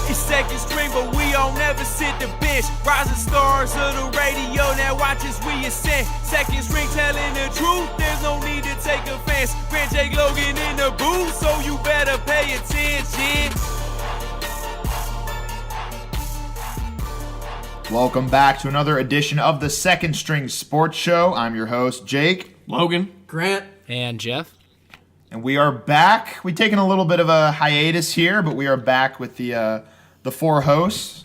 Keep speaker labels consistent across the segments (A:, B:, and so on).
A: It's second string, but we don't never sit the bench. Rising stars of the radio, now watch as we ascend. Second string telling the truth, there's no need to take offense. Grant Jake Logan in the booth, so you better pay attention.
B: Welcome back to another edition of the Second String Sports Show. I'm your host, Jake.
C: Logan.
D: Grant.
E: And Jeff.
B: And we are back. We've taken a little bit of a hiatus here, but we are back with the four hosts,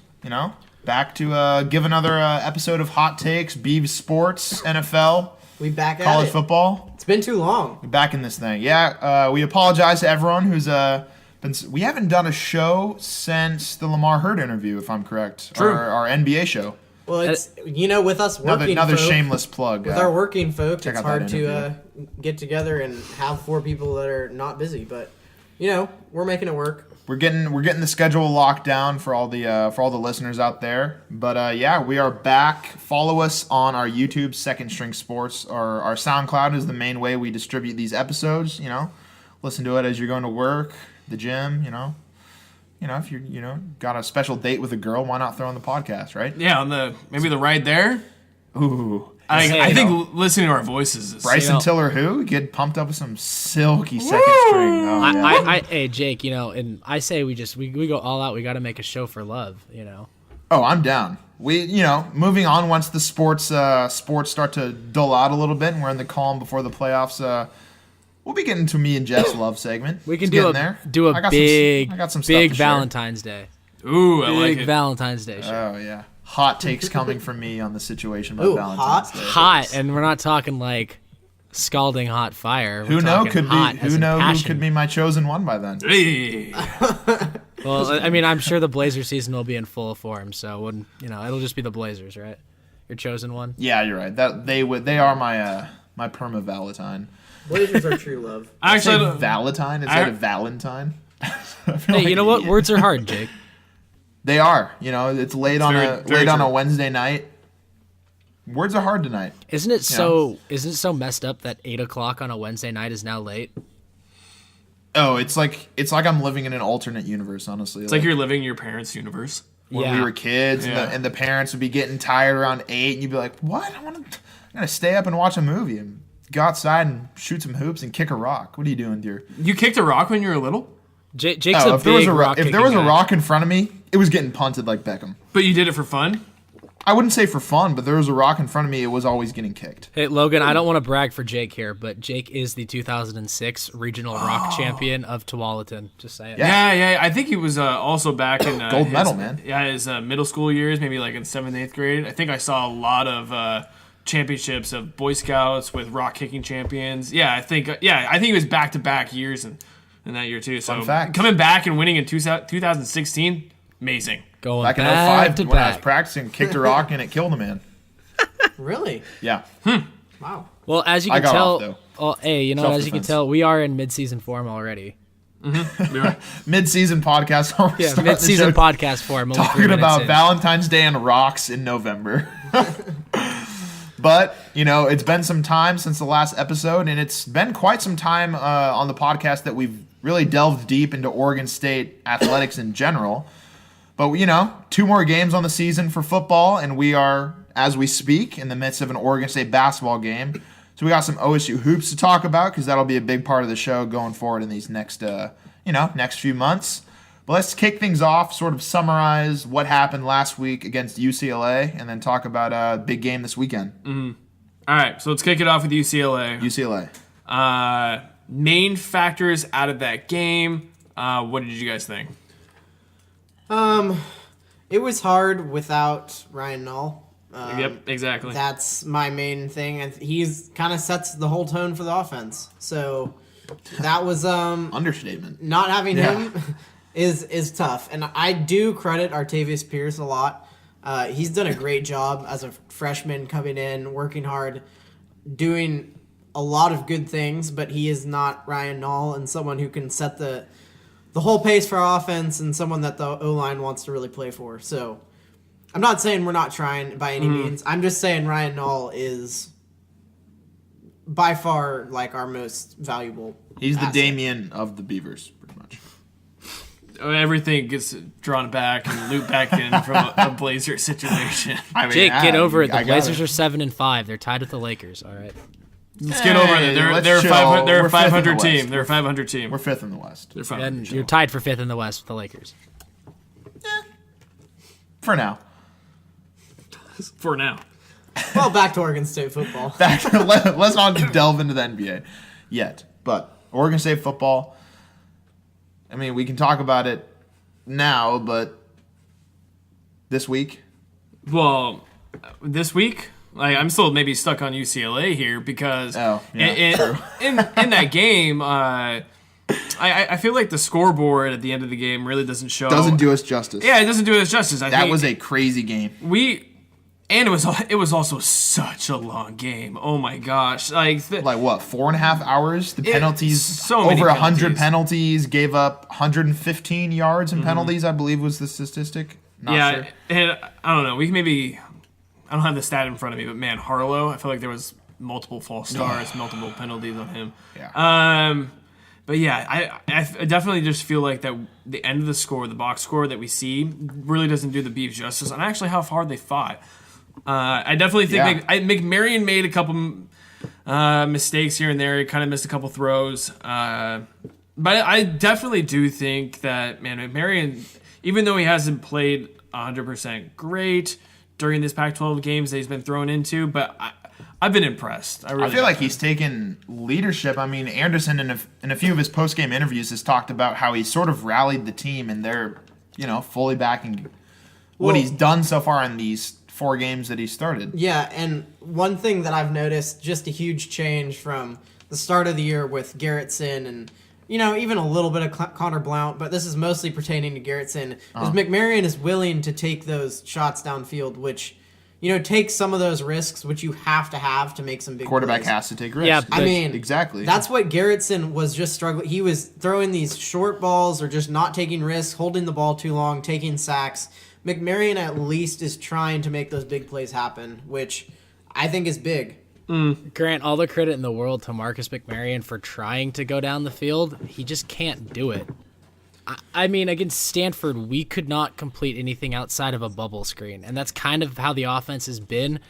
B: back to give another episode of Hot Takes, Beavs Sports, NFL,
D: We back at
B: college
D: it.
B: football.
D: It's been too long.
B: We're back in this thing. Yeah, we apologize to everyone who's we haven't done a show since the Lamar Hurd interview, if I'm correct.
C: True.
B: Our NBA show.
D: Well, it's with us working
B: Another
D: folk,
B: shameless plug.
D: with our working folk,
B: check
D: it's
B: out that
D: hard to
B: interview.
D: get together and have four people that are not busy. But we're making it work.
B: We're getting the schedule locked down for all the listeners out there. But we are back. Follow us on our YouTube, Second String Sports. Our SoundCloud is the main way we distribute these episodes. Listen to it as you're going to work, the gym. If you're got a special date with a girl, why not throw in the podcast, right?
C: Yeah, on maybe the ride there.
B: Ooh.
C: I think listening to our voices is
B: Bryson Tiller, who get pumped up with some silky second string. Oh, yeah.
E: Hey Jake, and I say we go all out. We got to make a show for love,
B: Oh, I'm down. We, moving on once the sports start to dull out a little bit, and we're in the calm before the playoffs. We'll be getting to me and Jeff's love segment.
E: We can
B: do
E: a big Valentine's Day.
C: Ooh, I like it.
E: Valentine's Day show.
B: Oh yeah, hot takes coming from me on the situation about Valentine's Day.
E: Hot, and we're not talking like scalding hot fire.
B: Who could be my chosen one by then?
C: Hey.
E: Well, I mean, I'm sure the Blazer season will be in full form, so it'll just be the Blazers, right? Your chosen one.
B: Yeah, you're right. That they are my perma Valentine.
D: Blazers are true love.
B: Actually, Valentine instead of Valentine.
E: Hey, you know what? Words are hard, Jake.
B: They are. It's late on a Wednesday night. Words are hard tonight.
E: Isn't it so messed up that 8:00 on a Wednesday night is now late?
B: Oh, it's like I'm living in an alternate universe. Honestly,
C: It's like you're living your parents' universe.
B: When we were kids, and the parents would be getting tired around 8, and you'd be like, "What? I'm gonna stay up and watch a movie and go outside and shoot some hoops and kick a rock." What are you doing, dear?
C: You kicked a rock when you were little?
E: Jake's a big rock.
B: If there was a rock in front of me, it was getting punted like Beckham.
C: But you did it for fun?
B: I wouldn't say for fun, but there was a rock in front of me. It was always getting kicked.
E: Hey, Logan, I don't want to brag for Jake here, but Jake is the 2006 regional rock champion of Tualatin. Just saying.
C: Yeah. I think he was also back in
B: gold medal, man.
C: Yeah, his middle school years, maybe like in 7th, 8th grade. I think I saw a lot of championships of Boy Scouts with rock kicking champions. Yeah, I think he was back to back years in that year too. So
B: Fun fact.
C: Coming back and winning in 2016, amazing.
E: Going
B: Back in
E: back
B: 05
E: to
B: when I
E: back.
B: was practicing, kicked a rock and it killed a man.
D: Really?
B: Yeah.
D: Wow.
E: Well, as you
B: I
E: can
B: got
E: tell,
B: off, though.
E: well, hey, as you can
B: Self-defense.
E: tell, we are in mid-season form already.
B: Mid-season podcast.
E: Yeah, mid-season podcast form. Only 3
B: Talking
E: minutes
B: about
E: in.
B: Valentine's Day and rocks in November. But, it's been some time since the last episode, and it's been quite some time on the podcast that we've really delved deep into Oregon State athletics in general. But, 2 more games on the season for football, and we are, as we speak, in the midst of an Oregon State basketball game. So we got some OSU hoops to talk about because that'll be a big part of the show going forward in these next few months. But let's kick things off, sort of summarize what happened last week against UCLA, and then talk about a big game this weekend.
C: Mm-hmm. All right, so let's kick it off with UCLA. Main factors out of that game. What did you guys think?
D: It was hard without Ryan Null.
C: Yep, exactly.
D: That's my main thing, and he's kind of sets the whole tone for the offense. So that was
B: Understatement.
D: not having him is tough, and I do credit Artavius Pierce a lot. He's done a great job as a freshman coming in, working hard, doing a lot of good things, but he is not Ryan Null and someone who can set the whole pace for our offense and someone that the O-line wants to really play for. So I'm not saying we're not trying by any means. I'm just saying Ryan Null is by far like our most valuable
B: He's the
D: asset.
B: Damien of the Beavers, pretty much.
C: everything gets drawn back and looped back in from a Blazer situation.
B: I mean,
E: Jake, get over it. The
B: I got
E: Blazers
B: it.
E: are 7-5. They're tied with the Lakers. All right.
C: Let's get over it. They're
B: let's
C: a 500,
B: chill.
C: they're a
B: We're fifth in the
C: 500
B: West.
C: team. They're a 500 team.
B: We're 5th in the West.
C: They're 500.
E: And you're tied for 5th in the West with the Lakers.
B: For now.
C: For now.
D: Well, back to Oregon State football.
B: Let's not delve into the NBA yet. But Oregon State football, I mean, we can talk about it now, but this week,
C: Well, this week, like I'm still maybe stuck on UCLA here because in that game, I feel like the scoreboard at the end of the game really doesn't show.
B: doesn't do us justice.
C: Yeah, it doesn't do us justice.
B: That was a crazy game.
C: And it was also such a long game. Oh my gosh!
B: Like what, 4.5 hours? The penalties,
C: so many
B: over 100
C: penalties.
B: penalties, gave up 115 yards in penalties, I believe was the statistic. Not sure.
C: And I don't know. I don't have the stat in front of me, but man, Harlow, I feel like there was multiple false starts, multiple penalties on him.
B: Yeah.
C: But yeah, I definitely just feel like that the end of the score, the box score that we see, really doesn't do the Beavs justice, and actually how hard they fought. I definitely think McMarion made a couple mistakes here and there. He kind of missed a couple throws. But I definitely do think that, man, McMarion, even though he hasn't played 100% great during this Pac-12 games that he's been thrown into, but I've been impressed. I
B: feel like he's taken leadership. I mean, Anderson in a few of his post-game interviews has talked about how he sort of rallied the team, and they're, fully backing what he's done so far in these 4 games that he started.
D: Yeah, and one thing that I've noticed, just a huge change from the start of the year with Garrettson and, even a little bit of Connor Blount, but this is mostly pertaining to Garrettson, is McMarion is willing to take those shots downfield, which, takes some of those risks, which you have to make some big
B: Quarterback
D: plays.
B: has to take risks.
E: Yeah,
D: I mean,
B: exactly.
D: That's what Garrettson was just struggling. He was throwing these short balls or just not taking risks, holding the ball too long, taking sacks. McMarion at least is trying to make those big plays happen, which I think is big.
E: Grant all the credit in the world to Marcus McMarion for trying to go down the field. He just can't do it. I mean, against Stanford, we could not complete anything outside of a bubble screen, and that's kind of how the offense has been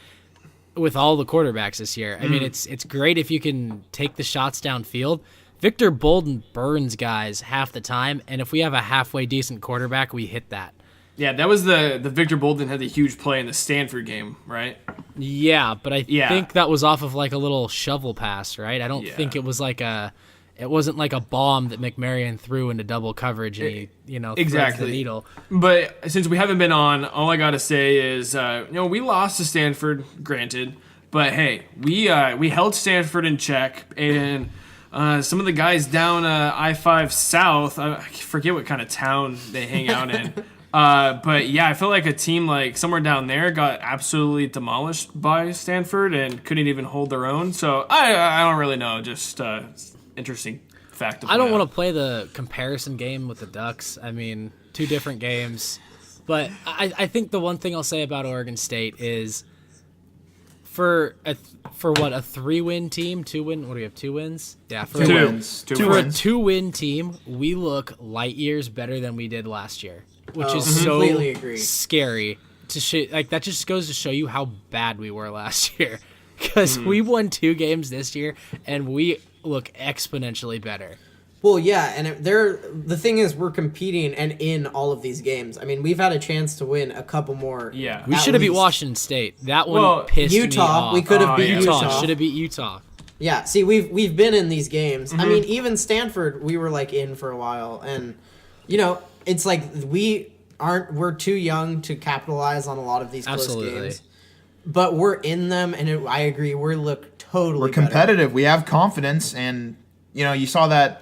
E: with all the quarterbacks this year. I mean, it's great if you can take the shots downfield. Victor Bolden burns guys half the time, and if we have a halfway decent quarterback, we hit that.
C: Yeah, that was the Victor Bolden had the huge play in the Stanford game, right?
E: Yeah, but I think that was off of like a little shovel pass, right? I don't think it was it wasn't like a bomb that McMarion threw into double coverage and he, threads the needle.
C: But since we haven't been on, all I gotta say is, we lost to Stanford, granted, but hey, we held Stanford in check, and some of the guys down I-5 South, I forget what kind of town they hang out in. But yeah, I feel like a team like somewhere down there got absolutely demolished by Stanford and couldn't even hold their own. So I don't really know. Just interesting fact.
E: I don't want to play the comparison game with the Ducks. I mean, 2 different games. But I think the one thing I'll say about Oregon State is for a 3-win team, 2-win. What do we have? 2 wins? Yeah, for
B: 2 wins.
E: For a 2-win team, we look light years better than we did last year, which is so
D: completely agree.
E: scary to show. Like that just goes to show you how bad we were last year, because we won 2 games this year and we look exponentially better.
D: Well, yeah, and the thing is, we're competing and in all of these games. I mean, we've had a chance to win a couple more.
C: Yeah.
E: We should have beat Washington State. That one pissed me off.
D: We could have beat Utah.
E: Should have beat Utah.
D: Yeah, see, we've been in these games. I mean, even Stanford, we were like in for a while, and it's like we're too young to capitalize on a lot of these close games. But we're in them, and I agree, we look totally.
B: We're competitive. Better. We have confidence, and you saw that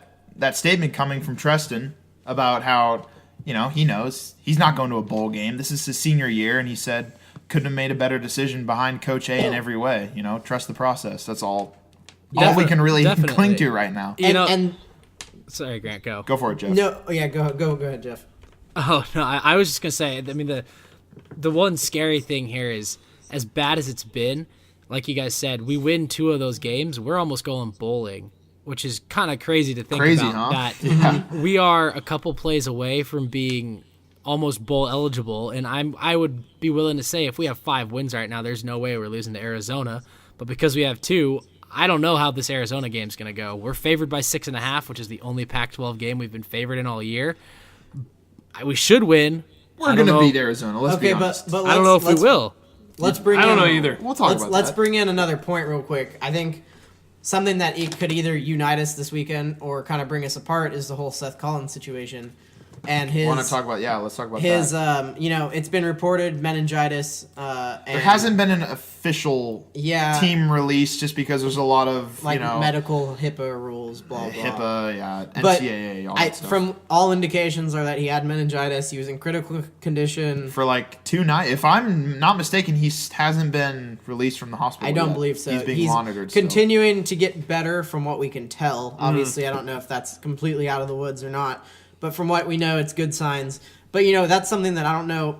B: statement coming from Treston about how he knows he's not going to a bowl game. This is his senior year, and he said couldn't have made a better decision behind Coach A in every way. Trust the process. That's all we can really cling to right now.
D: And
E: sorry, Grant, go.
B: Go for it, Jeff.
D: No, yeah, go ahead, Jeff.
E: Oh no, I was just gonna say. I mean, the one scary thing here is, as bad as it's been, like you guys said, we win 2 of those games, we're almost going bowling. which is kind of crazy to think
B: Crazy,
E: about.
B: huh?
E: That we are a couple plays away from being almost bowl eligible, and I would be willing to say if we have 5 wins right now, there's no way we're losing to Arizona. But because we have 2, I don't know how this Arizona game's going to go. We're favored by 6.5, which is the only Pac-12 game we've been favored in all year. We should win.
B: We're going to beat Arizona. Let's be honest.
D: but
E: I don't know if we will.
D: Let's bring.
C: I don't know either.
B: We'll talk about
D: Let's
B: that.
D: bring in another point real quick. I think something that could either unite us this weekend or kind of bring us apart is the whole Seth Collins situation. And his,
B: Want to talk about? Yeah, let's talk about
D: his,
B: that.
D: it's been reported meningitis. And
B: There hasn't been an official team release just because there's a lot of
D: medical HIPAA rules, blah blah.
B: HIPAA,
D: But
B: NCAA, all that stuff.
D: from all indications are that he had meningitis. He was in critical condition.
B: For like 2 nights, if I'm not mistaken, he hasn't been released from the hospital.
D: I don't
B: yet.
D: believe so.
B: He's being monitored.
D: Continuing to get better from what we can tell. Obviously, I don't know if that's completely out of the woods or not. But from what we know, it's good signs. But, that's something that I don't know.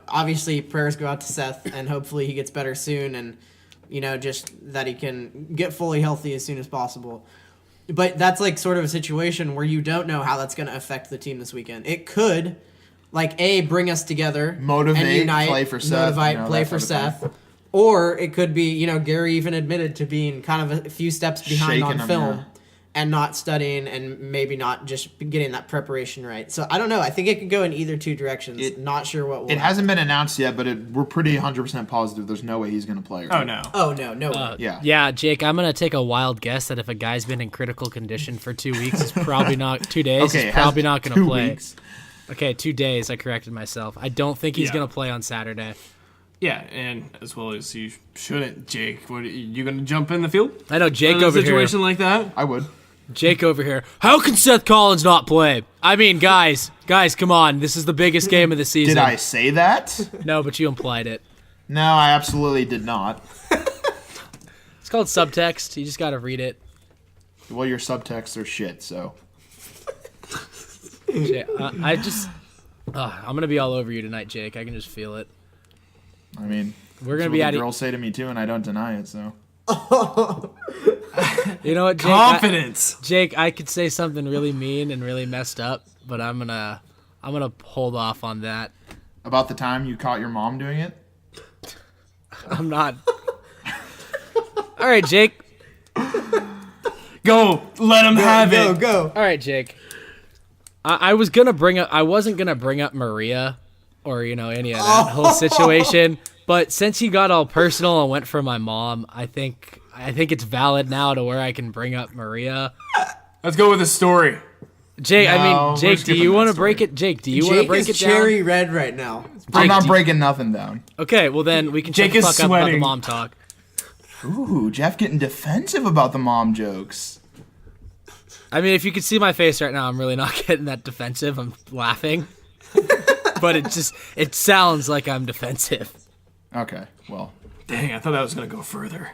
D: Obviously, prayers go out to Seth, and hopefully he gets better soon, and, just that he can get fully healthy as soon as possible. But that's, like, sort of a situation where you don't know how that's going to affect the team this weekend. It could, bring us together.
B: Motivate,
D: and unite,
B: play for Seth.
D: Play for Seth. Or it could be, Gary even admitted to being kind of a few steps behind
B: Shaking
D: on
B: him,
D: film.
B: yeah.
D: And not studying and maybe not just getting that preparation right. So I don't know. I think it could go in either 2 directions. Not sure what will
B: It hasn't been announced yet, but we're pretty 100% positive there's no way he's going to play.
C: Oh, no.
D: Oh, no way.
E: Yeah, Jake, I'm going to take a wild guess that if a guy's been in critical condition for 2 weeks, it's probably not 2 days.
B: Okay,
E: he's probably not going to
B: 2
E: play.
B: weeks.
E: Okay, 2 days. I corrected myself. I don't think he's going to play on Saturday.
C: Yeah, and as well as you shouldn't, Jake. What, you going to jump in the field?
E: I know Jake
C: In a
E: over
C: situation
E: here.
C: like that?
B: I would.
E: Jake over here. How can Seth Collins not play? I mean, guys, come on. This is the biggest game of the season.
B: Did I say that?
E: No, but you implied it.
B: No, I absolutely did not.
E: It's called subtext. You just got to read it.
B: Well, your subtexts are shit, so.
E: Jake, I'm going to be all over you tonight, Jake. I can just feel it.
B: I mean,
E: We're going to
B: that's
E: be
B: what
E: at
B: the
E: it.
B: girls say to me too, and I don't deny it, so.
E: You know what, Jake?
C: Confidence.
E: Jake, I could say something really mean and really messed up, but I'm gonna hold off on that.
B: About the time you caught your mom doing it?
E: I'm not. All right, Jake.
C: Go. Let him have it.
D: Go.
E: All right, Jake. I wasn't gonna bring up Maria or any of that whole situation, but since you got all personal and went for my mom, I think it's valid now to where I can bring up Maria.
C: Let's go with a story.
E: Jake,
B: No, we're
E: Jake, do
B: skipping
E: you
B: that
E: want to
B: story.
E: break it? Jake, do you want to
D: Jake
E: break
D: is
E: it down?
D: cherry red right now.
B: I'm not
E: do-
B: breaking nothing down.
E: Okay, well then we can
C: Jake
E: shut the
C: is
E: fuck up about the
C: sweating.
E: mom talk.
B: Ooh, Jeff getting defensive about the mom jokes.
E: I mean, if you could see my face right now, I'm really not getting that defensive. I'm laughing. But it sounds like I'm defensive.
B: Okay, well.
C: Dang, I thought that was going to go further.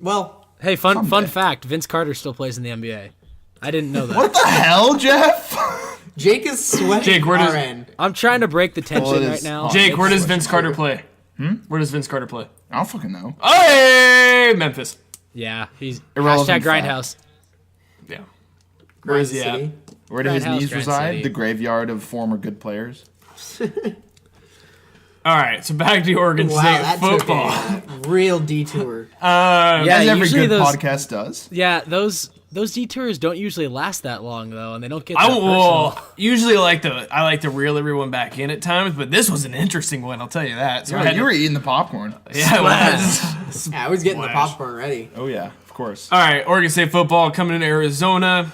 D: Well,
E: Hey, fun
B: Someday.
E: fact, Vince Carter still plays in the NBA. I didn't know that.
B: What the hell, Jeff?
D: Jake is sweating.
C: Jake, where does-
D: our end.
E: I'm trying to break the tension
B: Well, it
E: right
B: is
E: now.
B: hot.
C: Jake, where does Vince Carter play? Where does Vince Carter play?
B: I don't fucking know.
C: Hey, Memphis.
E: Yeah, he's
B: Irrelevant
E: hashtag
B: fact.
E: Grindhouse.
C: Yeah. Where is he at?
D: City.
B: Where do his
E: Grindhouse,
B: knees
E: Grand
B: reside?
E: City.
B: The graveyard of former good players.
C: All right, so back to Oregon
D: Wow,
C: State
D: that
C: football.
D: took a real detour.
E: Yeah,
B: As every
E: usually
B: good
E: those-
B: podcast does.
E: Yeah, those detours don't usually last that long though, and they don't get that
C: I
E: personal.
C: will usually like to reel everyone back in at times, but this was an interesting one. I'll tell you that. So I had
B: You
C: to-
B: were eating the popcorn.
C: yeah, it was.
D: Yeah, I was getting the
C: Splash.
D: popcorn ready.
B: Oh, yeah, of course.
C: All right, Oregon State football coming into Arizona.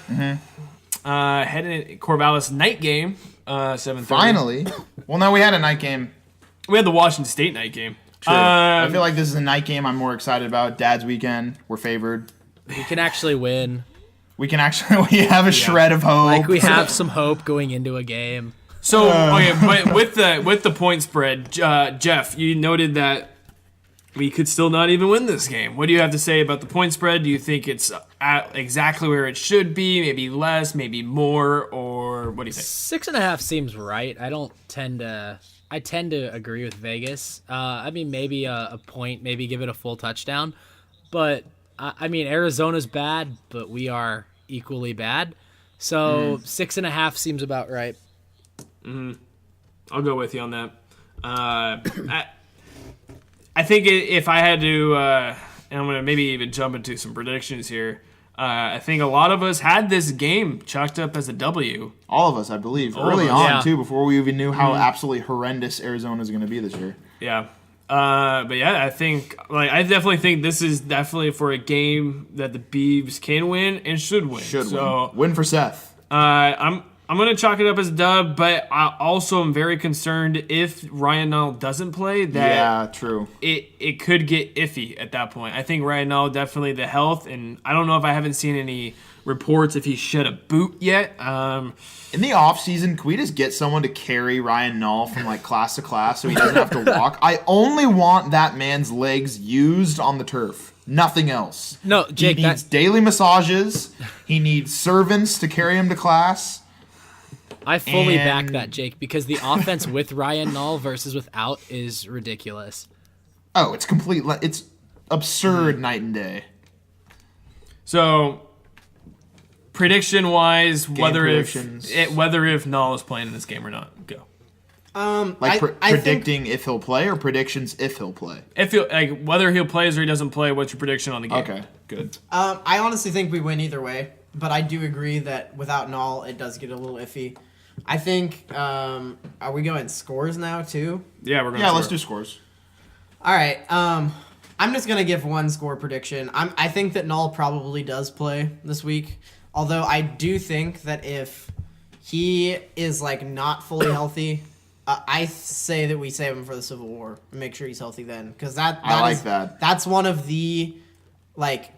C: Heading in Corvallis night game. 7:30.
B: Finally. Well, no, we had a night game.
C: We had the Washington State night game.
B: True. I feel like this is a night game I'm more excited about. Dad's weekend. We're favored.
E: We can actually win.
B: We can actually we have a shred of hope.
E: Like we have some hope going into a game.
C: So, okay, but with the point spread, Jeff, you noted that we could still not even win this game. What do you have to say about the point spread? Do you think it's at exactly where it should be? Maybe less, maybe more, or what do you think?
E: 6.5 seems right. I tend to agree with Vegas. I mean, maybe a point, maybe give it a full touchdown, but I mean, Arizona's bad, but we are equally bad. So 6.5 seems about right.
C: I'll go with you on that. I think if I had to, and I'm going to maybe even jump into some predictions here, I think a lot of us had this game chalked up as a W.
B: All of us, I believe,
C: All of
B: early
C: us.
B: on
E: Yeah.
B: too, before we even knew how absolutely horrendous Arizona is going to be this year.
C: Yeah. But yeah, I think I definitely think this is definitely for a game that the Beavs can win and should win.
B: Win for Seth.
C: I'm gonna chalk it up as a dub, but I also am very concerned if Ryan Nall doesn't play that
B: Yeah, true.
C: it could get iffy at that point. I think Ryan Nall definitely the health, and I don't know if I haven't seen any reports if he shed a boot yet.
B: In the offseason, can we just get someone to carry Ryan Nall from like class to class so he doesn't have to walk? I only want that man's legs used on the turf. Nothing else.
E: No, Jake,
B: he needs daily massages. He needs servants to carry him to class.
E: I fully back
B: And-
E: that, Jake, because the offense with Ryan Nall versus without is ridiculous.
B: Oh, it's absurd night and day.
C: So prediction wise, whether
B: predictions.
C: if Nall is playing in this game or not, go.
B: Like
D: I
B: predicting if he'll play or predictions if he'll play.
C: If you like whether he'll play or he doesn't play, what's your prediction on the game?
B: Okay, good.
D: I honestly think we win either way, but I do agree that without Nall, it does get a little iffy. I think, are we going scores now, too?
C: Yeah, we're gonna.
B: Yeah, let's do scores.
D: All right. I'm just going to give one score prediction. I think that Nall probably does play this week, although I do think that if he is, like, not fully healthy, I say that we save him for the Civil War and make sure he's healthy then. Because
B: I like that.
D: That's one of the, like...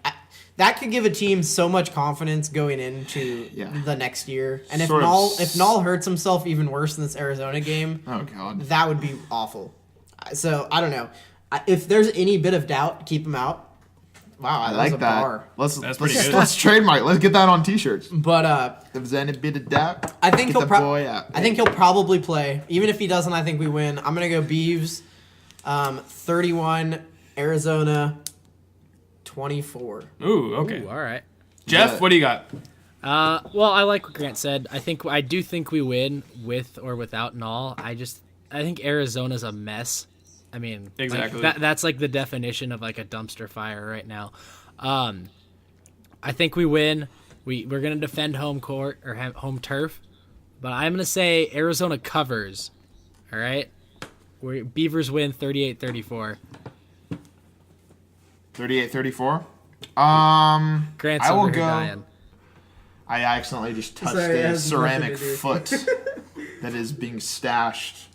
D: that could give a team so much confidence going into the next year. And if Nall hurts himself even worse in this Arizona game,
B: Oh god.
D: that would be awful. So I don't know. If there's any bit of doubt, keep him out. Wow,
B: I
D: that
B: like
D: was a
B: that.
D: bar.
C: That's pretty good.
B: Let's trademark. Let's get that on t-shirts.
D: But
B: If there's any bit of doubt,
D: I think
B: get
D: he'll
B: the boy out.
D: I think he'll probably play. Even if he doesn't, I think we win. I'm gonna go Beavs, 31, Arizona, 24.
C: Ooh, okay.
E: Ooh, all right.
C: Jeff, what do you got?
E: Well, I like what Grant said. I do think we win with or without Nall. I think Arizona's a mess. I mean,
C: Exactly.
E: That's like the definition of like a dumpster fire right now. I think we win. We're gonna defend home court or home turf, but I'm gonna say Arizona covers. All right, Beavers win 38-34.
B: 38-34.
E: Grant's
B: I will
E: over here
B: go.
E: dying.
B: I accidentally just touched
D: Sorry, it
B: a
D: has
B: ceramic
D: nothing to do.
B: foot that is being stashed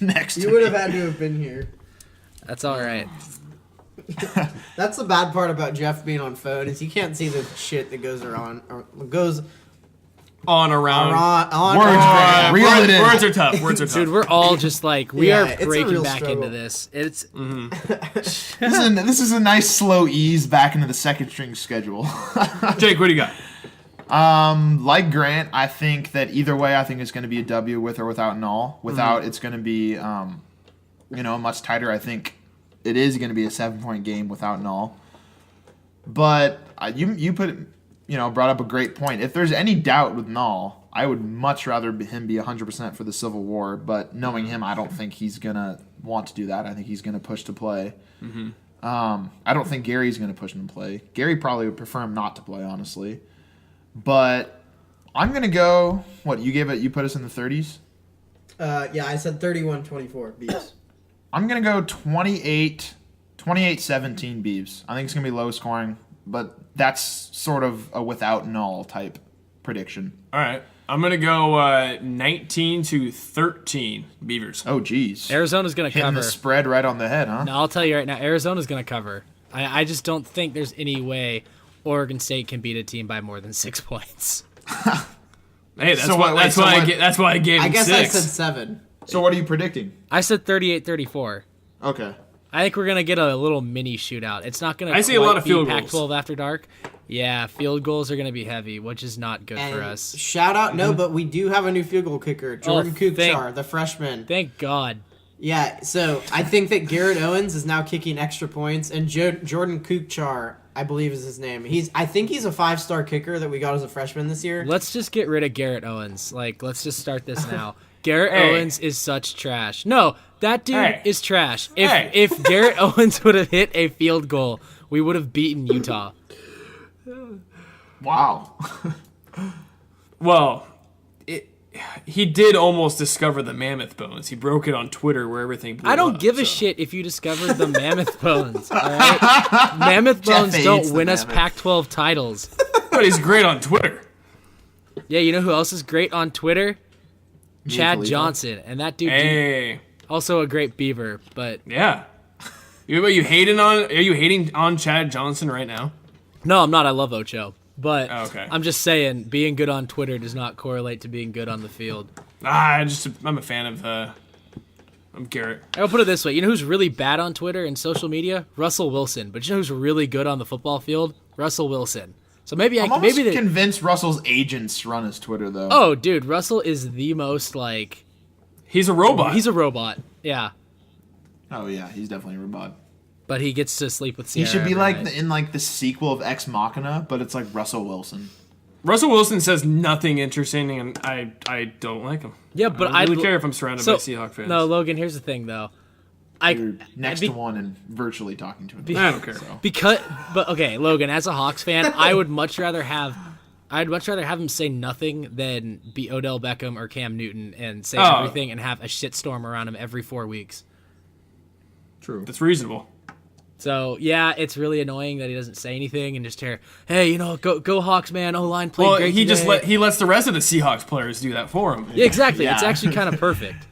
B: next to
D: You would
B: me.
D: have had to have been here.
E: That's all right.
D: That's the bad part about Jeff being on phone is you can't see the shit that goes around or goes
C: On around.
D: on.
B: Words,
C: Uh,
B: Reel it in.
C: words are tough. Words are tough.
E: Dude, we're all just like we
D: Yeah,
E: are
D: it's a
E: breaking
D: real
E: back
D: struggle.
E: into this. It's
B: This is a nice slow ease back into the second string schedule.
C: Jake, what do you got?
B: Like Grant, I think that either way, I think it's going to be a W with or without Nall. Without, it's going to be, much tighter. I think it is going to be a 7-point game without Nall. But you brought up a great point. If there's any doubt with Nall, I would much rather him be 100% for the Civil War. But knowing him, I don't think he's going to want to do that. I think he's going to push to play. Mm-hmm. I don't think Gary's going to push him to play. Gary probably would prefer him not to play, honestly. But I'm going to go, you put us in the 30s?
D: Yeah, I said 31-24 Beavs.
B: I'm going to go 28-17 Beavs. I think it's going to be low scoring, but that's sort of a without Null type prediction.
C: All right. I'm going to go 19-13 Beavers.
B: Oh, geez.
E: Arizona's gonna
B: Hitting
E: cover.
B: the spread right on the head, huh?
E: No, I'll tell you right now, Arizona's gonna cover. I just don't think there's any way Oregon State can beat a team by more than 6 points.
C: Hey, that's
B: So
C: why
B: what-
C: that's
B: wait,
C: why
B: so
C: I
B: what-
C: get that's why I gave
D: I
C: him
D: guess
C: 6.
D: I said 7.
B: So what are you predicting?
E: I said 38-34.
B: Okay.
E: I think we're gonna get a little mini shootout. It's not gonna.
C: I see a
E: quite
C: lot of
E: be
C: field
E: Pac-12
C: goals.
E: after dark. Yeah, field goals are gonna be heavy, which is not good
D: And
E: for us.
D: shout out, but we do have a new field goal kicker, Jordan
E: thank-
D: Kuchar, the freshman.
E: Thank God.
D: Yeah, so I think that Garrett Owens is now kicking extra points, and Jordan Kuchar I believe is his name. I think he's a 5-star kicker that we got as a freshman this year.
E: Let's just get rid of Garrett Owens. Like, let's just start this now. Garrett Owens is such trash. No, that dude is trash. If Garrett Owens would have hit a field goal, we would have beaten Utah.
B: Wow.
C: Well, he did almost discover the mammoth bones. He broke it on Twitter where everything blew
E: I don't
C: up,
E: give a shit if you discovered the mammoth bones. All right? Mammoth bones don't win us Pac-12 titles.
C: But he's great on Twitter.
E: Yeah, you know who else is great on Twitter? Chad
B: Khalifa.
E: Johnson, and that dude
C: Hey.
E: also a great Beaver. But
C: Yeah. Are you hating on Chad Johnson right now?
E: no, I'm not. I love Ocho. But
C: Okay.
E: I'm just saying, being good on Twitter does not correlate to being good on the field.
C: I'm a fan of Garrett.
E: I'll put it this way. You know who's really bad on Twitter and social media? Russell Wilson. But you know who's really good on the football field? Russell Wilson. So maybe
B: I'm almost convinced Russell's agents run his Twitter, though.
E: Oh, dude, Russell is the most, like...
C: He's a robot.
E: He's a robot, yeah.
B: Oh, yeah, he's definitely a robot.
E: But he gets to sleep with
B: He
E: Sierra
B: should be
E: every
B: like
E: night.
B: in like the sequel of Ex Machina, but it's like Russell Wilson.
C: Russell Wilson says nothing interesting, and I don't like him.
E: Yeah, but
C: I don't really care if I'm surrounded by Seahawk fans.
E: No, Logan, here's the thing, though.
B: You're next to one and virtually talking to him.
C: I don't care.
E: But okay, Logan, as a Hawks fan, I would much rather have him say nothing than be Odell Beckham or Cam Newton and say everything and have a shitstorm around him every 4 weeks.
B: True.
C: That's reasonable.
E: So yeah, it's really annoying that he doesn't say anything and just hear, "Hey, go Hawks, man! O-line played great today."
C: He lets the rest of the Seahawks players do that for him.
E: Yeah, exactly. It's
B: Yeah.
E: actually kind of perfect.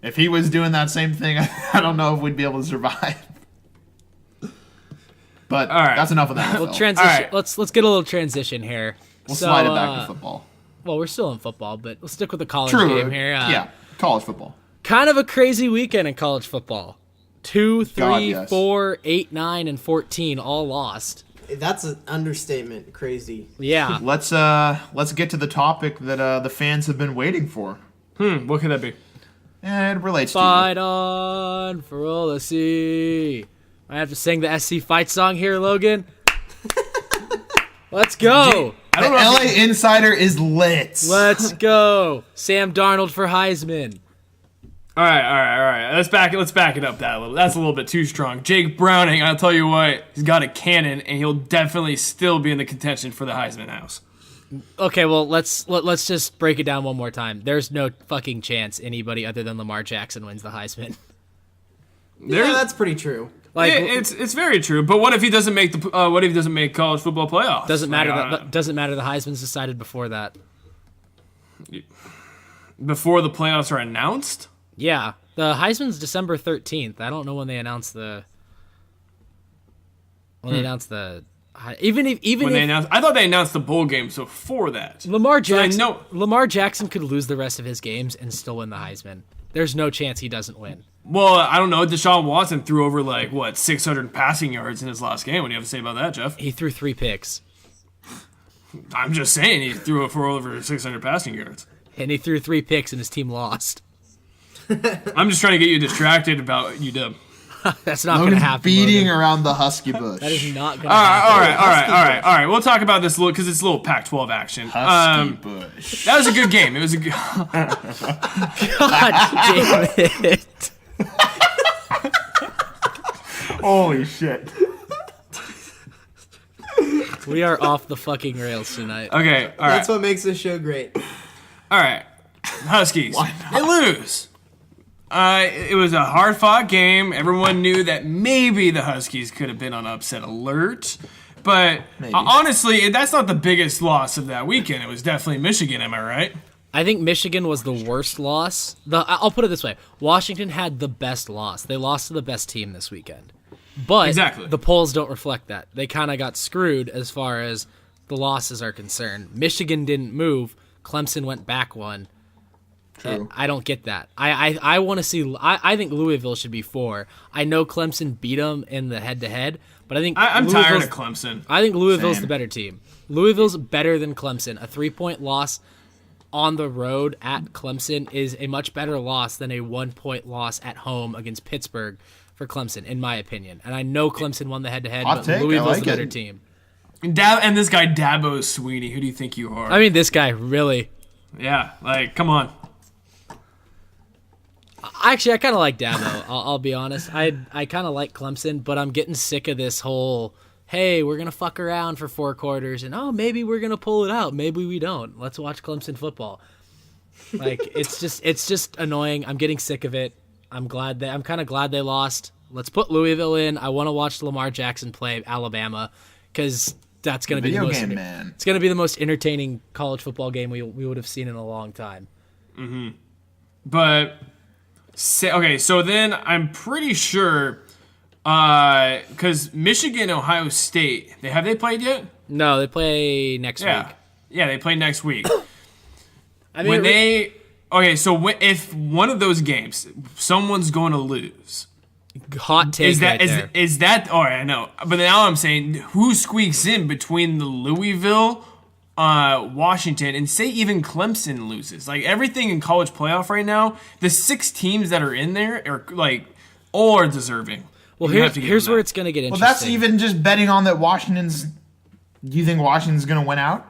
B: If he was doing that same thing, I don't know if we'd be able to survive. But
C: All right.
B: that's enough of that.
E: Well, transition.
C: All right.
E: Let's get a little transition here.
B: We'll
E: So,
B: slide it back to football.
E: Well, we're still in football, but let's stick with the college
B: True.
E: game here.
B: Yeah, college football.
E: Kind of a crazy weekend in college football. 2, 3,
B: God, yes.
E: 4, 8, 9, and 14 all lost.
D: That's an understatement. Crazy.
E: Yeah.
B: Let's get to the topic that the fans have been waiting for.
C: What could that be?
B: And it relates
E: Fight on for all to see. I have to sing the SC fight song here, Logan. Let's go.
B: to you. The LA Insider is lit.
E: Let's go. Sam Darnold for Heisman.
C: All right. Let's back it up that a little. That's a little bit too strong. Jake Browning, I'll tell you what, he's got a cannon, and he'll definitely still be in the contention for the Heisman house.
E: Okay, well, let's just break it down one more time. There's no fucking chance anybody other than Lamar Jackson wins the Heisman.
D: Yeah, that's pretty true.
E: Like,
C: it's very true. But what if he doesn't make college football playoffs?
E: doesn't matter. Doesn't matter. The Heisman's decided before that.
C: Before the playoffs are announced.
E: Yeah, the Heisman's December 13th. I don't know when they announce the. When they announce the.
C: I thought they announced the bowl games before that.
E: Lamar Jackson.
C: So
E: Lamar Jackson could lose the rest of his games and still win the Heisman. There's no chance he doesn't win.
C: Well, I don't know. Deshaun Watson threw over 600 passing yards in his last game. What do you have to say about that, Jeff?
E: He threw 3 picks,
C: I'm just saying he threw it for over 600 passing yards.
E: and he threw 3 picks, and his team lost.
C: I'm just trying to get you distracted about UW.
E: That's not going to
B: Logan's
E: happen.
B: beating
E: Logan.
B: around the husky bush.
E: That is not going to happen.
C: All right. We'll talk about this a little because it's a little Pac-12 action.
B: Husky bush.
C: That was a good game. It was a good.
E: God damn it.
B: Holy shit.
E: We are off the fucking rails tonight.
C: Okay. All right.
D: That's what makes this show great.
C: All right. Huskies. They lose. It was a hard-fought game. Everyone knew that maybe the Huskies could have been on upset alert. But honestly, that's not the biggest loss of that weekend. It was definitely Michigan, am I right?
E: I think Michigan was the worst loss. I'll put it this way. Washington had the best loss. They lost to the best team this weekend. But
C: Exactly.
E: the polls don't reflect that. They kind of got screwed as far as the losses are concerned. Michigan didn't move. Clemson went back one.
B: True.
E: I don't get that. I want to see. I think Louisville should be 4. I know Clemson beat them in the head-to-head, but I think
C: I'm tired
E: Louisville's-
C: of Clemson.
E: I think Louisville's
B: Same.
E: the better team. Louisville's better than Clemson. A 3-point loss on the road at Clemson is a much better loss than a 1-point loss at home against Pittsburgh for Clemson, in my opinion. And I know Clemson won the head-to-head,
B: Hot
E: but
B: take, I
E: Louisville's
B: like
E: the better
B: it.
E: team.
C: And this guy Dabo Sweeney, who do you think you are?
E: I mean, this guy really.
C: Yeah, like come on.
E: Actually, I kind of like Dabo. I'll be honest. I kind of like Clemson, but I'm getting sick of this whole, hey, we're gonna fuck around for 4 quarters, and maybe we're gonna pull it out. Maybe we don't. Let's watch Clemson football. Like it's just annoying. I'm getting sick of it. I'm kind of glad they lost. Let's put Louisville in. I want to watch Lamar Jackson play Alabama because that's gonna be the most
B: man.
E: It's gonna be the most entertaining college football game we would have seen in a long time.
C: But okay, so then I'm pretty sure because Michigan, Ohio State, have they played yet?
E: No, they play next week.
C: Yeah, they play next week.
E: I mean,
C: if one of those games someone's going to lose,
E: hot take there.
C: Is that? All right, I know, but now I'm saying who squeaks in between the Louisville, Washington, and say even Clemson loses. Like everything in college playoff right now, the 6 teams that are in there are like all are deserving.
E: Well, here's where it's going to get interesting.
B: Well, that's even just betting on that Washington's. Do you think Washington's going to win out?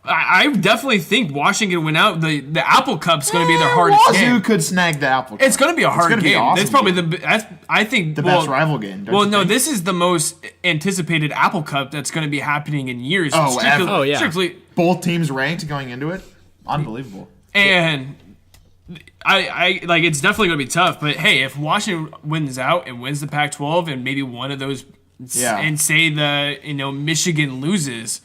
C: I definitely think Washington win out. The Apple Cup's going to be their hardest game.
B: Wazoo could snag the Apple Cup.
C: It's going to be a hard game.
B: Awesome.
C: It's probably the best
B: rival game.
C: Well, no, this is the most anticipated Apple Cup that's going to be happening in years.
B: Strictly, both teams ranked going into it. Unbelievable.
C: And I like it's definitely going to be tough. But hey, if Washington wins out and wins the Pac-12 and maybe one of those, and say Michigan loses.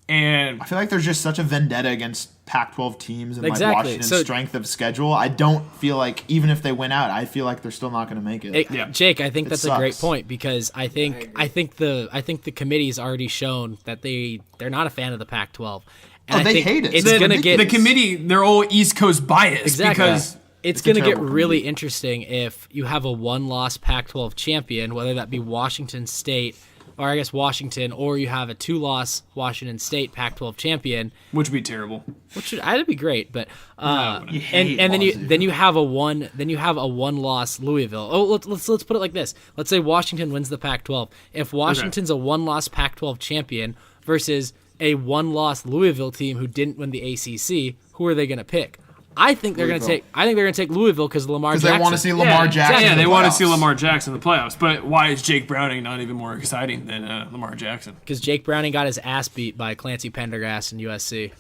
C: And
B: I feel like there's just such a vendetta against Pac-12 teams and
E: exactly.
B: like Washington's strength of schedule. I don't feel like even if they win out, I feel like they're still not going to make it.
E: Jake, I think that's a great point because I think the committee's already shown that they're not a fan of the Pac-12. And
B: they hate it.
E: It's going to get
C: the committee. They're all East Coast biased because
E: it's going to get really interesting if you have a 1-loss Pac-12 champion, whether that be Washington State. Or I guess Washington, or you have a 2-loss Washington State Pac-12 champion,
C: which would be terrible.
E: That'd be great, but then you have a 1-loss Louisville. Oh, let's put it like this. Let's say Washington wins the Pac-12. If Washington's a 1-loss Pac-12 champion versus a 1-loss Louisville team who didn't win the ACC, who are they going to pick? I think they're going to take Louisville because Lamar Jackson.
B: Because they want to see Lamar Jackson.
C: Yeah, they want to see Lamar Jackson in the playoffs. But why is Jake Browning not even more exciting than Lamar Jackson?
E: Because Jake Browning got his ass beat by Clancy Pendergast in USC.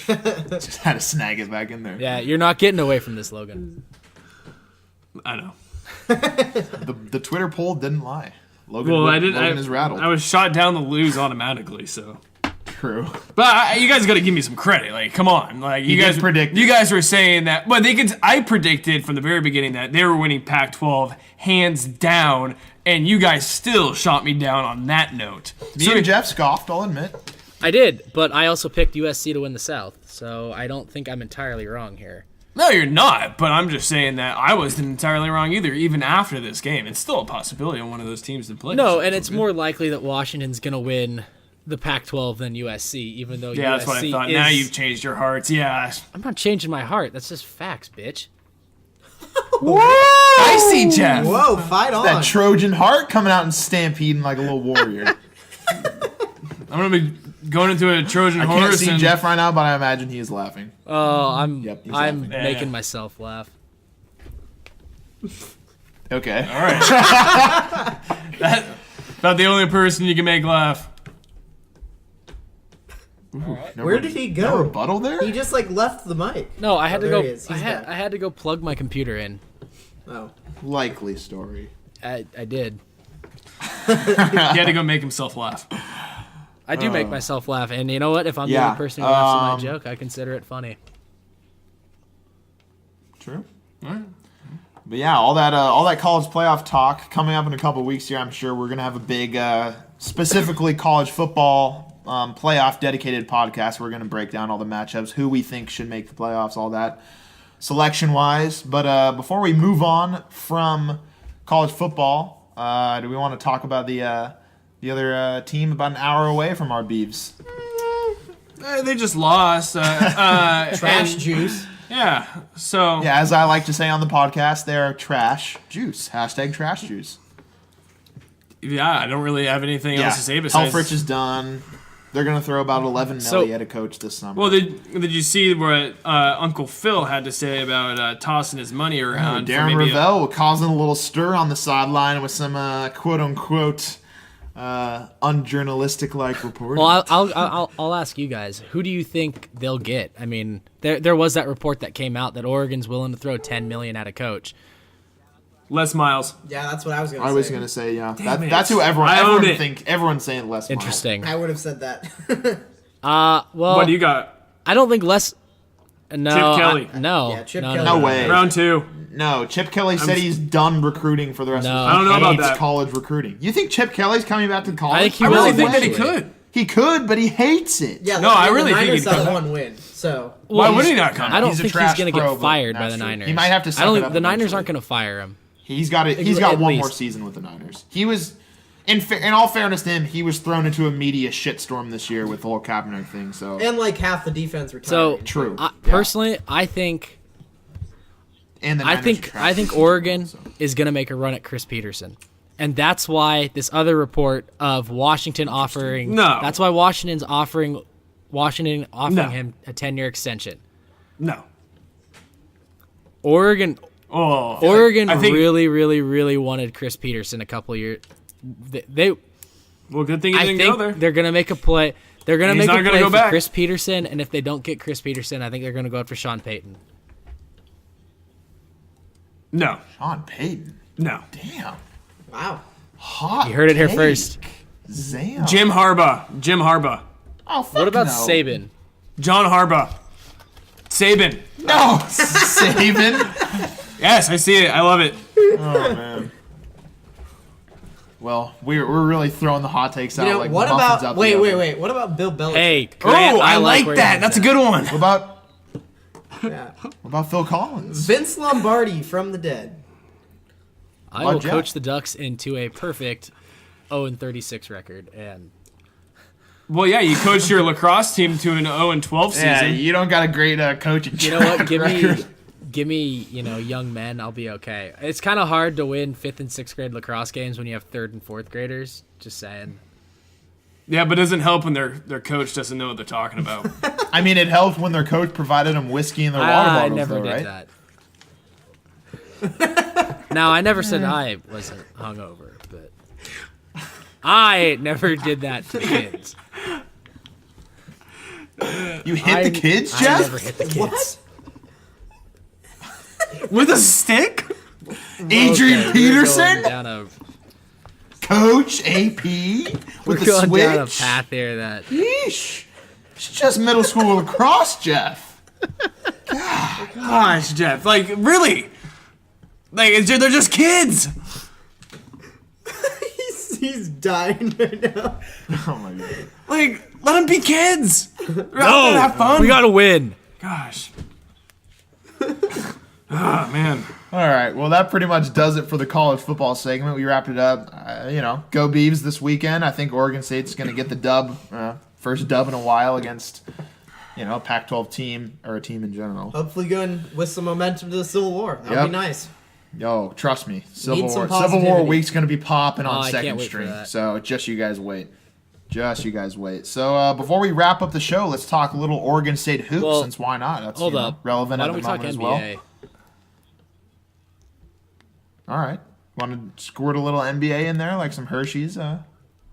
B: Just had to snag it back in there.
E: Yeah, you're not getting away from this, Logan.
C: I know.
B: The Twitter poll didn't lie. Logan is rattled.
C: I was shot down to lose automatically, so.
B: True.
C: But you guys got to give me some credit. Like, come on. Like, you guys
B: predicted.
C: You guys were saying that. But I predicted from the very beginning that they were winning Pac-12 hands down, and you guys still shot me down on that note.
B: Me and Jeff scoffed, I'll admit.
E: I did, but I also picked USC to win the South, so I don't think I'm entirely wrong here.
C: No, you're not. But I'm just saying that I wasn't entirely wrong either. Even after this game, it's still a possibility on one of those teams to play.
E: No, and it's more likely that Washington's going to win the Pac-12 than USC, even though USC
C: that's what I thought. Now you've changed your hearts. Yeah.
E: I'm not changing my heart. That's just facts, bitch.
C: Whoa! I see, Jeff.
D: Whoa, fight on.
B: That Trojan heart coming out and stampeding like a little warrior.
C: I'm going to be going into a Trojan horse.
B: I can't see Jeff right now, but I imagine he is laughing.
E: Oh, I'm
B: laughing.
E: making myself laugh.
B: Okay.
C: All right. That's about the only person you can make laugh.
D: Where did he go?
B: No rebuttal there?
D: He just left the mic.
E: No, I had to go.
D: I
E: had to go plug my computer in.
D: Oh,
B: likely story.
E: I did.
C: He had to go make himself laugh.
E: I do make myself laugh, and you know what? If I'm the only person who laughs at my joke, I consider it funny.
B: True.
C: All right.
B: But yeah, all that college playoff talk coming up in a couple of weeks here. I'm sure we're gonna have a big, specifically college football playoff dedicated podcast. We're gonna break down all the matchups, who we think should make the playoffs, all that selection wise. But before we move on from college football, do we want to talk about the other team about an hour away from our Beavs?
C: They just lost.
D: trash juice.
C: Yeah. So.
B: Yeah, as I like to say on the podcast, they're trash juice. # trash juice.
C: Yeah, I don't really have anything else to say besides.
B: Helfrich is done. They're going to throw about 11 million at a coach this summer.
C: Well, did you see what Uncle Phil had to say about tossing his money around?
B: Darren Ravel causing a little stir on the sideline with some quote-unquote unjournalistic-like reporting.
E: Well, I'll ask you guys. Who do you think they'll get? I mean, there was that report that came out that Oregon's willing to throw $10 million at a coach.
C: Les Miles.
D: Yeah, that's what I was going to say.
B: I was going to say, yeah.
C: Damn
B: That's
C: it.
B: who
C: I owned it.
B: everyone's saying Les Miles.
E: Interesting.
D: I would have said that.
E: Well,
C: What do you got?
E: I don't think Les. No,
C: Chip Kelly.
E: no,
D: Yeah, Chip
E: no,
D: Kelly.
B: No way.
C: Round 2.
B: No, Chip Kelly said he's done recruiting for the rest of the
E: No.
B: season.
C: I don't know about
B: Hates
C: that.
B: college recruiting. You think Chip Kelly's coming back to college?
E: I think he
C: I
E: will
C: really think that he
E: eventually.
C: could.
B: He could, but he hates it.
D: Yeah,
C: No, I
D: the
C: really think
D: Niners
C: he'd
D: have
C: come.
D: one win. So
C: Why
E: Well,
C: would he not come?
E: I don't
B: He's a
E: think he's
B: trash
E: going to
B: pro,
E: get
B: but
E: fired by
B: that's
E: the
B: true.
E: Niners.
B: He might have to
E: I
B: suck
E: don't
B: it
E: think
B: up
E: the Niners
B: eventually.
E: aren't going to fire him.
B: He's got
E: At
B: one more
E: least.
B: season with the Niners. He was, in all fairness to him, he was thrown into a media shitstorm this year with the whole Kaepernick thing. So
D: and like half the defense
E: So
D: retiring.
B: true.
E: Personally, I think
B: And the Niners are trash
E: I think
B: this
E: Oregon
B: season, so.
E: is going to make a run at Chris Peterson. And that's why this other report of Washington offering
C: No.
E: That's why Washington offering him a 10-year extension.
C: No.
E: Oregon
C: I think,
E: really wanted Chris Peterson a couple years. They
C: well, good thing he
E: I
C: didn't go
E: think
C: there.
E: they're going to make a play. They're going to
C: He's
E: make
C: not
E: a
C: gonna
E: play
C: go
E: for
C: back.
E: Chris Peterson, and if they don't get Chris Peterson, I think they're going to go out for Sean Payton.
C: No.
B: Sean Payton.
C: No.
B: Damn.
D: Wow.
B: Hot.
E: You heard it here
B: take.
E: first.
B: Zam.
C: Jim Harbaugh.
B: Oh, fuck
E: What about
B: no.
E: Saban?
C: John Harbaugh. Saban.
B: No, Saban.
C: Yes, I see it. I love it.
B: Oh man. Well, we're really throwing the hot takes out
D: You know,
B: like
D: what
B: muffins
D: about
B: out
D: wait,
B: the
D: wait,
B: oven.
D: wait. What about Bill Belichick?
E: Hey, Grant,
C: Oh, I like
E: where
C: that.
E: he's
C: That's a
E: at.
C: good one.
B: What
D: Yeah.
B: about Phil Collins?
D: Vince Lombardi from the dead.
E: I will
B: Jeff?
E: coach the Ducks into a perfect 0-36 record, and
C: Well, yeah, you coached your lacrosse team to an 0-12 season.
B: Yeah, you don't got a great coaching.
E: you know what?
B: track
E: Give
B: record.
E: me, young men. I'll be okay. It's kind of hard to win 5th and 6th grade lacrosse games when you have 3rd and 4th graders. Just saying.
C: Yeah, but it doesn't help when their coach doesn't know what they're talking about.
B: I mean, it helped when their coach provided them whiskey in their water
E: I
B: bottles,
E: never
B: though,
E: did
B: right?
E: that. Now, I never said I wasn't hungover, but I never did that to the kids.
B: You hit the kids,
E: I
B: Jeff?
E: never hit the kids.
C: With a stick?
B: Adrian
E: Okay, we're
B: Peterson,
E: going down a,
B: Coach AP
E: we're
B: with the
E: going
B: switch.
E: down a path here that
B: Yeesh. It's just middle school lacrosse, Jeff.
C: Gosh, Jeff. Like, really? Like, they're just kids.
D: He's dying right now.
B: Oh my god.
C: Like, let them be kids. They're out there
E: no,
C: to have fun.
E: we gotta win.
C: Gosh. Ah, man.
B: All right. Well, that pretty much does it for the college football segment. We wrapped it up. Go Beavs this weekend. I think Oregon State's going to get the dub, first dub in a while against, a Pac-12 team or a team in general.
D: Hopefully going with some momentum to the Civil War. That would
B: Yep.
D: be nice.
B: Yo, trust me, Civil
D: Need some
B: War
D: positivity.
B: Week's going to be popping on
E: I can't
B: Second
E: wait for
B: String.
E: that.
B: So just you guys wait. So before we wrap up the show, let's talk a little Oregon State hoops.
E: Well,
B: Since why not? That's
E: Hold up.
B: relevant
E: Why
B: at
E: don't
B: the
E: we talk
B: moment as
E: NBA?
B: well. All right. Want to squirt a little NBA in there, like some Hershey's?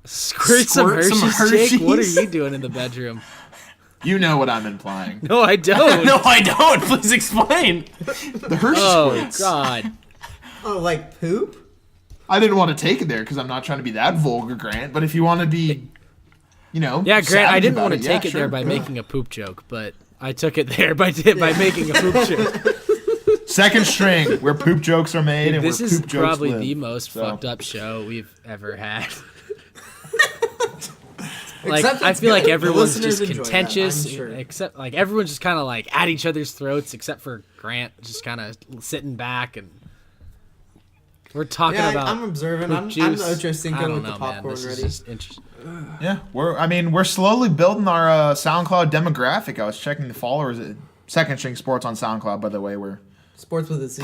E: Squirt some
C: Squirt some
E: Hershey's, Jake? What are
C: Hershey's?
E: you doing in the bedroom?
B: You know what I'm implying.
E: No, I don't.
C: No, I don't. Please explain.
B: The Hershey
E: Oh,
B: squirts.
E: God.
D: Oh, like poop?
B: I didn't want to take it there because I'm not trying to be that vulgar, Grant. But if you want to be,
E: Yeah, Grant, I
B: savage
E: didn't
B: about
E: want to
B: it,
E: take
B: yeah,
E: it there
B: sure.
E: by making a poop joke, but I took it there by making a poop joke.
B: Second String, where poop jokes are made and
E: This
B: where
E: is
B: poop jokes
E: probably
B: live.
E: the most
B: So.
E: fucked up show we've ever had.
D: Except
E: I
D: it's
E: feel like
D: good. The
E: everyone's
D: listeners
E: just
D: enjoy that,
E: contentious,
D: I'm sure.
E: except like everyone's just kind of like at each other's throats, except for Grant, just kind of sitting back and we're talking
D: Yeah,
E: about.
D: I'm observing.
E: poop
D: I'm the
E: juice.
D: Ocho
E: I
D: Cinco
E: don't
D: with
E: know,
D: the
E: man.
D: popcorn
E: This is
D: ready.
E: just interesting.
B: Yeah, we're slowly building our SoundCloud demographic. I was checking the followers at Second String Sports on SoundCloud, by the way. We're
D: Sports with a Z.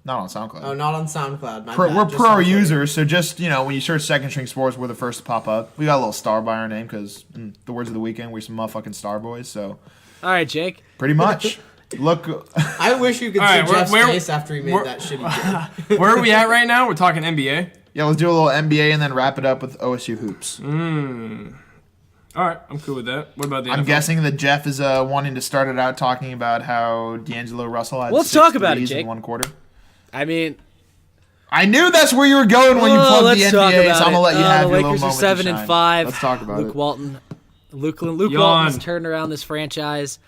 B: Not on SoundCloud.
D: Oh, not on SoundCloud.
B: We're pro users, so just, when you search Second String Sports, we're the first to pop up. We got a little star by our name because, in the words of the weekend, we're some motherfucking star boys, so.
E: All right, Jake.
B: Pretty much. Look.
D: I wish you could see Jeff's face after he made that shitty joke.
C: Where are we at right now? We're talking NBA?
B: Yeah, let's do a little NBA and then wrap it up with OSU hoops.
C: All right, I'm cool with that. What about the NFL?
B: I'm guessing that Jeff is wanting to start it out talking about how D'Angelo Russell had
E: Let's
B: 6
E: talk about it,
B: threes
E: Jake.
B: in one quarter.
E: I mean,
B: I knew that's where you were going when you plugged the
E: let's talk
B: NBA,
E: about
B: so I'm gonna let you
E: it.
B: have
E: The
B: your little
E: Lakers are
B: moment to
E: 7 and
B: shine.
E: 5.
B: Let's talk about
E: Luke
B: it.
E: Walton. Luke Walton
C: Yawn.
E: has turned around this franchise.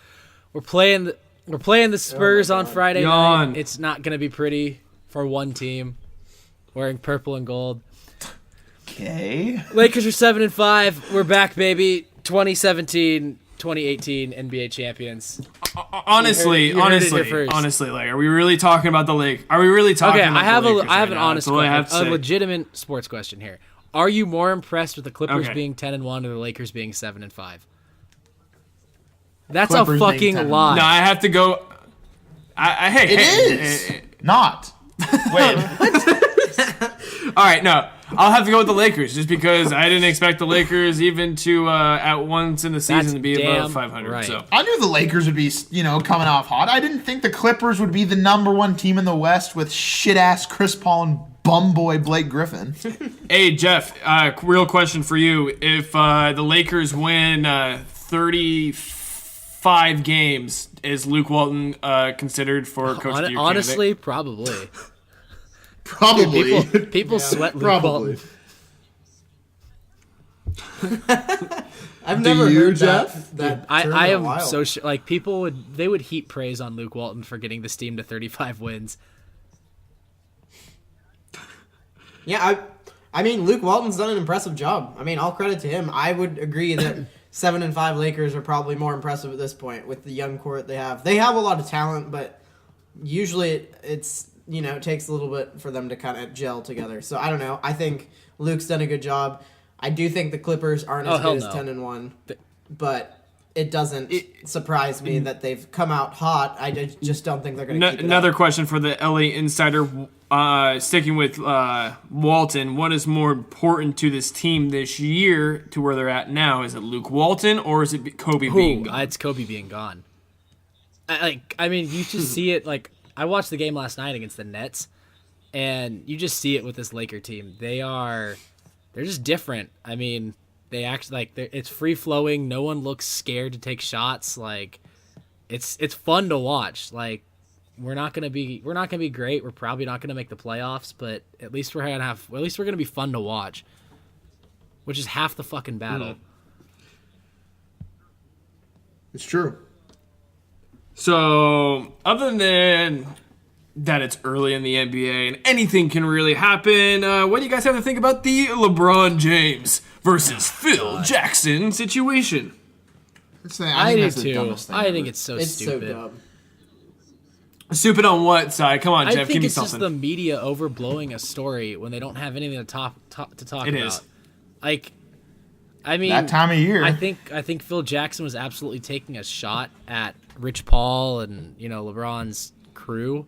E: We're playing the Spurs on Friday
C: Yawn.
E: night. It's not gonna be pretty for one team wearing purple and gold.
B: Okay.
E: Lakers are 7 and 5. We're back, baby. 2017, 2018 NBA champions.
C: Honestly,
E: You heard it here first.
C: like, are we really talking about the Lakers? Are we really talking
E: Okay,
C: about
E: I have
C: the Lakers
E: I have
C: right
E: an
C: now?
E: honest
C: That's all I have
E: question,
C: to
E: a
C: say.
E: legitimate sports question here. Are you more impressed with the Clippers
C: Okay.
E: being 10 and 1 or the Lakers being 7 and 5? That's
B: Clippers
E: a
B: being
E: fucking
B: 10 and
E: lie.
C: No, I have to go. Hey,
B: It
C: hey,
B: is.
C: hey, hey.
B: Not. Wait.
C: All right, no. I'll have to go with the Lakers just because I didn't expect the Lakers even to, at once in the season,
E: That's
C: to be
E: damn
C: above 500.
E: right.
C: So.
B: I knew the Lakers would be, coming off hot. I didn't think the Clippers would be the number 1 team in the West with shit-ass Chris Paul and bumboy Blake Griffin.
C: Hey, Jeff, real question for you. If the Lakers win 35 games, is Luke Walton considered for Coach of the Year
E: Honestly, probably.
B: Probably.
E: People sweat Luke
B: Probably.
E: Walton.
D: I've never
B: you,
D: heard
B: Jeff?
D: that
E: I
D: term in a
E: am
D: while.
E: so sure. Like, people would heap praise on Luke Walton for getting this team to 35 wins.
D: Yeah, I mean, Luke Walton's done an impressive job. I mean, all credit to him. I would agree that 7 and 5 Lakers are probably more impressive at this point with the young core that they have. They have a lot of talent, but usually it's it takes a little bit for them to kind of gel together. So I don't know. I think Luke's done a good job. I do think the Clippers aren't as good as 10 and 1, but it doesn't surprise me that they've come out hot. I just don't think they're going to keep it
C: Another
D: up.
C: question for the LA Insider. Sticking with Walton, what is more important to this team this year to where they're at now? Is it Luke Walton or is it Kobe being gone?
E: It's Kobe being gone. I mean, you just see it. Like, I watched the game last night against the Nets, and you just see it with this Laker team. They're just different. I mean, they act like it's free flowing. No one looks scared to take shots. Like, it's fun to watch. Like, we're not gonna be great. We're probably not gonna make the playoffs, but at least we're gonna be fun to watch, which is half the fucking battle.
B: It's true.
C: So, other than that, it's early in the NBA and anything can really happen. What do you guys have to think about the LeBron James versus Phil Jackson situation?
E: I do
B: that's the
E: too.
B: dumbest thing
E: I
B: ever.
E: think it's so
D: It's
E: stupid.
D: so dumb.
C: Stupid on what side? Come on,
E: I
C: Jeff,
E: think
C: give me
E: it's just
C: something.
E: the media overblowing a story when they don't have anything to talk
C: It
E: about.
C: is.
E: Like, I mean,
B: That time of year.
E: I think Phil Jackson was absolutely taking a shot at Rich Paul and LeBron's crew,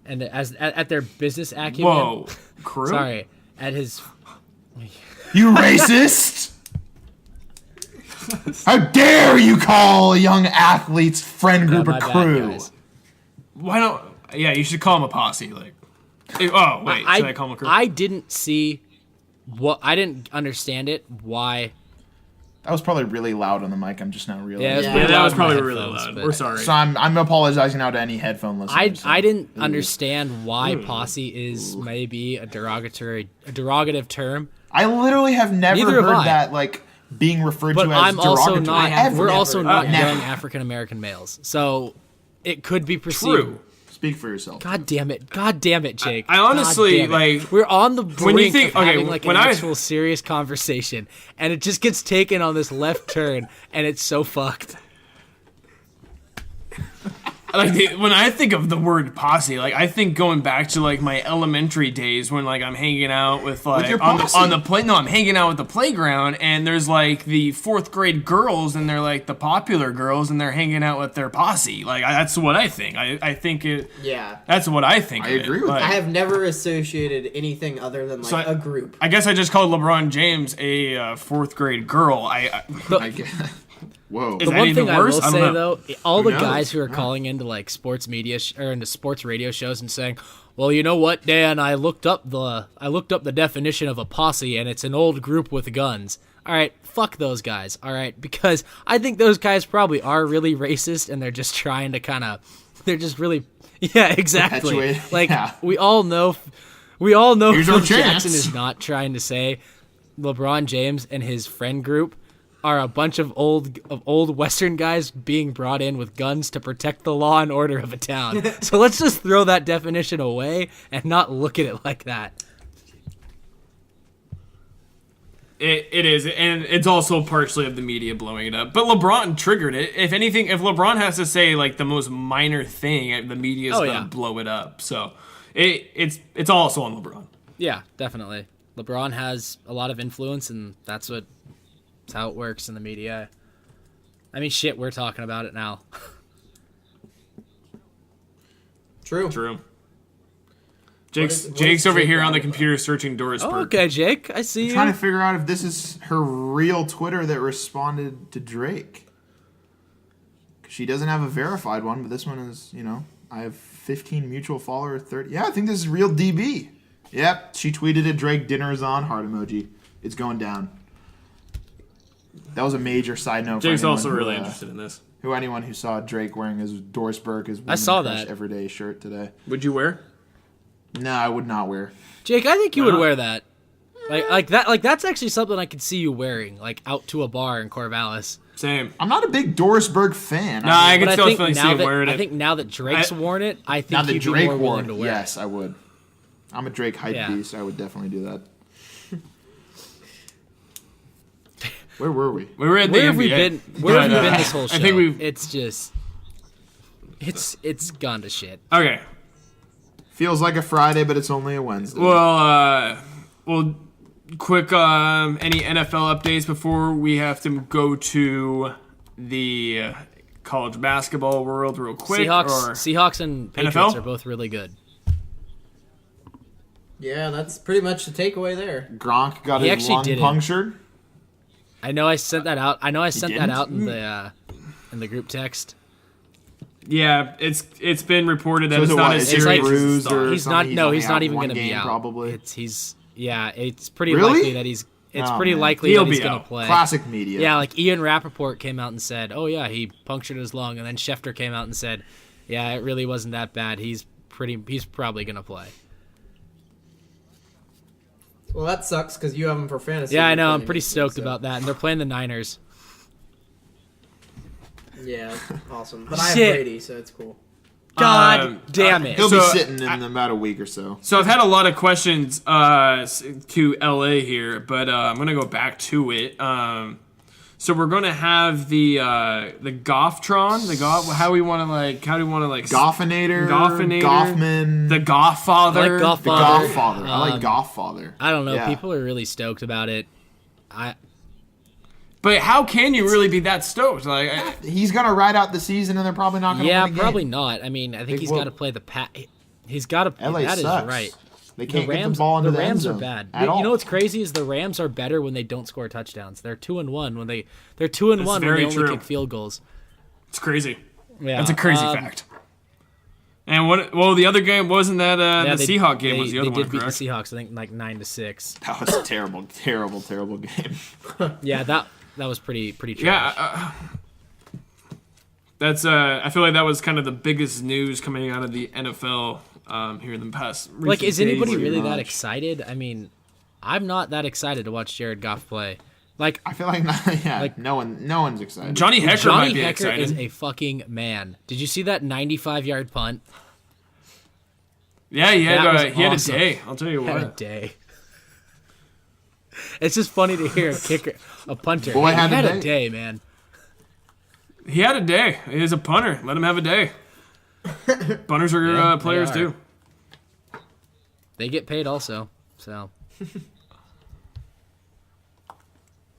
E: and at their business acumen.
C: Whoa, crew?
E: Sorry, at his.
B: You racist! How dare you call a young athlete's friend group
E: my
B: a
E: bad,
B: crew?
E: guys.
C: Why don't? Yeah, you should call him a posse. Like, oh wait, should I call him a crew?
E: I didn't see I didn't understand it. Why?
B: That was probably really loud on the mic. I'm just now realizing.
E: Yeah, it was
D: Yeah,
E: pretty
C: that
E: loud
C: was
E: in my
C: probably really
E: headphones,
C: loud.
E: but-
C: We're sorry.
B: So I'm apologizing now to any headphone listeners.
E: I didn't understand why posse is maybe a derogative term.
B: I literally have never
E: Neither have
B: heard
E: I.
B: that being referred
E: But
B: to as
E: I'm also
B: derogatory.
E: not.
D: have
E: We're
D: never-
E: also not
B: never.
E: young African American males, so it could be perceived.
C: True.
B: Speak for yourself.
E: God damn it, Jake.
C: I honestly,
E: God damn it.
C: like,
E: we're on the brink
C: when you think-
E: of
C: okay,
E: having like an
C: when I-
E: actual serious conversation, and it just gets taken on this left turn, and it's so fucked.
C: when I think of the word posse, like I think going back to like my elementary days when like I'm hanging out with like
B: your
C: on
B: posse?
C: the play. No, I'm hanging out with the playground, and there's like the 4th grade girls, and they're like the popular girls, and they're hanging out with their posse. Like that's what I think. I think it.
D: Yeah.
C: That's what I think.
B: I
C: of
B: agree
C: it.
B: with
C: Like,
B: that.
D: I have never associated anything other than like a group.
C: I guess I just called LeBron James a 4th grade girl.
B: I get, whoa.
C: Is
E: The
C: that
E: one
C: even
E: thing I
C: worse?
E: will
C: I don't
E: say
C: know.
E: though, all the
B: knows?
E: guys who are calling into like sports media or into sports radio shows and saying, "Well, you know what, Dan? I looked up the definition of a posse, and it's an old group with guns." All right, fuck those guys. All right, because I think those guys probably are really racist, and they're just trying to they're just really, yeah, exactly.
B: Perpetuate,
E: Like
B: yeah.
E: we all know
B: Here's
E: Phil
B: your chance.
E: Jackson is not trying to say LeBron James and his friend group are a bunch of old Western guys being brought in with guns to protect the law and order of a town. So let's just throw that definition away and not look at it like that.
C: It is, and it's also partially of the media blowing it up. But LeBron triggered it. If anything, if LeBron has to say like the most minor thing, the media is gonna blow it up. So it's also on LeBron.
E: Yeah, definitely. LeBron has a lot of influence, and that's how it works in the media. I mean, shit, we're talking about it now.
D: True.
C: Jake's over here on the computer searching Doris
E: Oh,
C: Burke.
E: okay, Jake, I see you.
B: Trying to figure out if this is her real Twitter that responded to Drake. 'Cause she doesn't have a verified one, but this one is, I have 15 mutual followers, 30. Yeah, I think this is real DB. Yep, she tweeted at Drake, "Dinner is on," heart emoji. It's going down. That was a major side note.
C: Jake's
B: for anyone
C: also
B: who,
C: really interested in this.
B: Anyone who saw Drake wearing his Doris Burke, his
E: I saw
B: Woman Crush
E: that.
B: Everyday shirt today.
C: Would you wear?
B: No, I would not wear.
E: Jake, I think you would
C: not?
E: wear that. Like that. Like that's actually something I could see you wearing, like out to a bar in Corvallis.
C: Same.
B: I'm not a big Doris Burke fan.
C: Nah, I
B: mean,
C: can
E: But I
C: still
E: think
C: definitely see
E: now
C: him wearing
E: that
C: it.
E: I think now that Drake's worn it, I
B: now
E: think
B: that
E: he'd be
B: Drake
E: more
B: wore
E: willing
B: it,
E: to wear
B: yes, I would. I'm a Drake hype
E: Yeah.
B: beast. I would definitely do that. Where were we?
C: We were at
E: it.
C: the
E: Where have we
C: NBA.
E: been? Where have we
C: But,
E: been this whole show?
C: I think we've.
E: It's just, it's gone to shit.
C: Okay.
B: Feels like a Friday, but it's only a Wednesday.
C: Well, quick, any NFL updates before we have to go to the college basketball world real quick?
E: Seahawks and Patriots
C: NFL?
E: are both really good.
D: Yeah, that's pretty much the takeaway there.
B: Gronk got
E: He
B: his
E: actually
B: lung
E: didn't.
B: punctured.
E: I know I sent that out. I know I sent that
B: didn't?
E: out in the group text.
C: Yeah, it's been reported that
B: So
C: it's
B: is it
C: not
B: what,
C: as
B: is he
C: serious as
B: bruised
C: it's thought.
B: or-
E: He's
B: something?
E: not. No,
B: only
E: he's not
B: out
E: even
B: one
E: going to be
B: game,
E: out.
B: probably.
E: It's pretty
B: Really?
E: likely that he's. It's
B: Oh,
E: pretty
B: man.
E: likely
C: He'll
E: that he's
C: be
E: going to
C: out.
E: play.
B: Classic media.
E: Yeah, like Ian Rappaport came out and said, "Oh yeah, he punctured his lung," and then Schefter came out and said, "Yeah, it really wasn't that bad. He's probably going to play."
D: Well, that sucks because you have him for fantasy.
E: Yeah, I know. I'm
D: Playing
E: pretty
D: this week,
E: stoked
D: so-
E: about that, and they're playing the Niners.
D: Yeah, awesome. But I have
E: Shit.
D: Brady, so it's cool.
E: God damn it!
B: He'll
C: So,
B: be sitting in about a week or so.
C: So I've had a lot of questions to LA here, but I'm gonna go back to it. So we're gonna have the Gofftron, how do we want to
B: Goffinator,
C: Goffinator,
B: Goffman,
C: the Gofffather.
E: I like
B: the
E: Gofffather.
B: Gofffather. I like Gofffather.
E: I don't know.
B: Yeah.
E: People are really stoked about it.
C: But how can you really be that stoked? Like,
B: He's gonna ride out the season, and they're probably not gonna
E: Yeah,
B: win a game.
E: probably not. I mean, I think he's
B: will.
E: got to play the He's got to.
B: LA
E: That is
B: sucks.
E: right.
B: They
E: The
B: can't get
E: Rams,
B: the ball into the end
E: Rams are
B: zone
E: bad.
B: at all.
E: You know what's crazy is the Rams are better when they don't score touchdowns. They're 2-1 when they're 2-1 when
C: very
E: they only
C: true.
E: kick field goals.
C: it's crazy.
E: Yeah,
C: That's a crazy fact. And the other game wasn't that the Seahawk game was the other
E: They
C: one,
E: did beat the
C: correct?
E: Seahawks, I think, like 9-6.
B: That was a terrible game.
E: Yeah, that was pretty trash.
C: Yeah, that's. I feel like that was kind of the biggest news coming out of the NFL here in the past.
E: Like, is
C: recent
E: anybody
C: days.
E: really that
B: much.
E: excited? I mean, I'm not that excited to watch Jared Goff play. Like,
B: I feel like no one's excited.
C: Johnny Hecker
E: Johnny
C: might be
E: Hecker
C: excited.
E: is a fucking man. Did you see that 95-yard punt?
C: Yeah, he had
E: That was
C: a
E: awesome.
C: day. I'll tell you
E: Had a
C: what.
E: day. It's just funny to hear a punter.
B: Boy
E: Hey,
B: had
E: he
B: a
E: had
B: day.
E: a day, man.
C: He had a day. He is a punter. Let him have a day. Bunners are
E: Yeah, they
C: players
E: are.
C: too.
E: They get paid also. So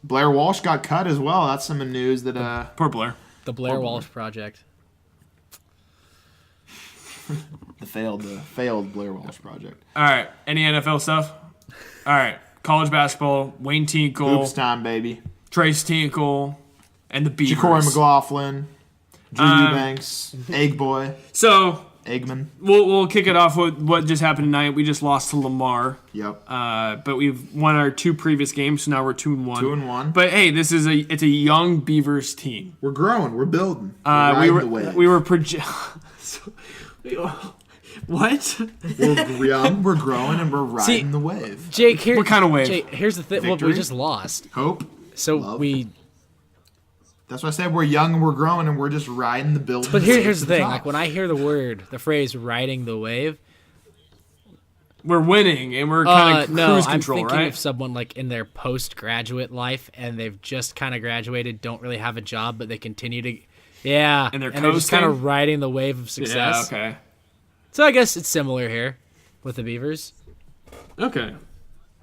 B: Blair Walsh got cut as well. That's some news that
C: Poor Blair.
E: the Blair Walsh Project.
B: the failed Blair Walsh project.
C: All right. Any NFL stuff? All right. College basketball. Wayne Tinkle,
B: Hoops time, baby.
C: Trace Tinkle, and the Beavs.
B: Ja'Cory McLaughlin, Drew Eubanks, Egg Boy,
C: So
B: Eggman.
C: we'll kick it off with what just happened tonight. We just lost to Lamar.
B: Yep.
C: But we've won our 2 previous games, so now we're 2-1.
B: 2-1.
C: But hey, it's a young Beavers team.
B: We're growing. We're building. We're riding the wave.
C: We were what?
B: We're young. We're growing, and we're riding
E: See,
B: the wave.
E: Jake, here.
C: What kind of wave?
E: Jake, here's the thing. Well, we
B: Victory?
E: just lost,
B: Hope.
E: so
B: Love.
E: That's
B: That's why I said we're young and we're growing, and we're just riding the building.
E: But here's
B: to
E: the thing.
B: top.
E: Like when I hear the phrase "riding the wave,"
C: We're winning, and we're kind of
E: no,
C: cruise
E: I'm
C: control,
E: thinking
C: right?
E: of someone like in their postgraduate life, and they've just kind of graduated, don't really have a job, but they continue to, yeah,
C: And they're
E: just kind
C: coasting?
E: of riding the wave of success.
C: Yeah, okay.
E: So I guess it's similar here with the Beavers.
C: Okay.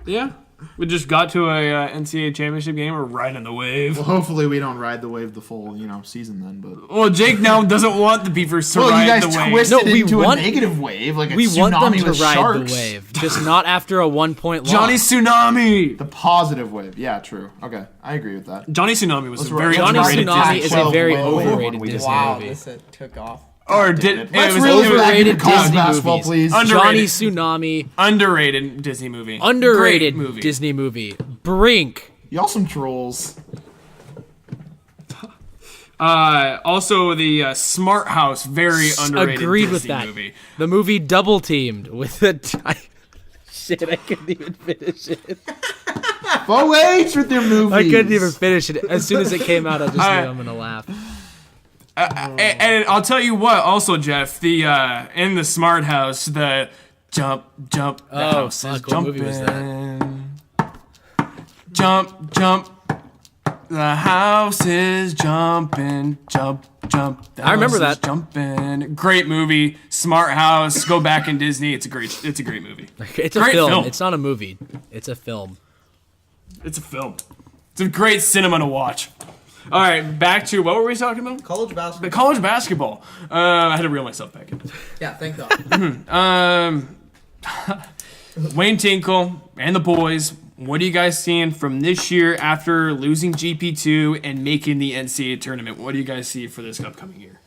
C: Yeah. We just got to a NCAA championship game. We're riding the wave.
B: Well, hopefully we don't ride the wave the full season then. But
C: Well, Jake now doesn't want the Beavers to
B: you
C: ride
B: guys
C: the wave.
B: twisted
E: No, we
B: into
E: want-
B: a negative wave, like a
E: We want them
B: tsunami
E: to
B: with
E: ride
B: sharks.
E: the wave, just not after a 1-point loss.
C: Johnny Tsunami.
B: The positive wave. Yeah, true. Okay, I agree with that.
C: Johnny Tsunami was
B: Let's
C: a very
E: Johnny
C: underrated
E: Tsunami
C: Disney
E: is a
B: Pac-12
E: very
B: wave
E: overrated
B: when we
E: Disney
D: Wow,
E: movie.
D: this took off.
C: Or did
B: Let's
C: it was
B: reel it back
E: overrated
B: into college
E: Disney
B: basketball,
E: movies.
B: please.
C: Underrated.
E: Johnny Tsunami,
C: underrated Disney movie.
E: underrated
C: Great movie.
E: Disney movie. Brink.
B: Y'all some trolls.
C: Also, the Smart House, very underrated
E: Agreed
C: Disney
E: with that.
C: movie.
E: The movie Double Teamed with the shit. I couldn't even finish it.
B: Faux H with their movies.
E: I couldn't even finish it. As soon as it came out, I just knew
C: Alright.
E: I'm gonna laugh.
C: And I'll tell you what, also Jeff, the in the Smart House, the jump, the house is
E: fuck, what movie was that?
C: Jump, the house is jumping, jump. The
E: I remember
C: house is
E: that.
C: Jumping, great movie. Smart House, go back in Disney. It's a great movie.
E: It's a
C: Great
E: film.
C: film.
E: It's not a movie. It's a film.
C: It's a film. It's a great cinema to watch. All right, back to what were we talking about?
D: College
C: The
D: basketball.
C: college basketball. I had to reel myself back in.
D: Yeah, thank God.
C: Wayne Tinkle and the boys. What are you guys seeing from this year after losing GP2 and making the NCAA tournament? What do you guys see for this upcoming year?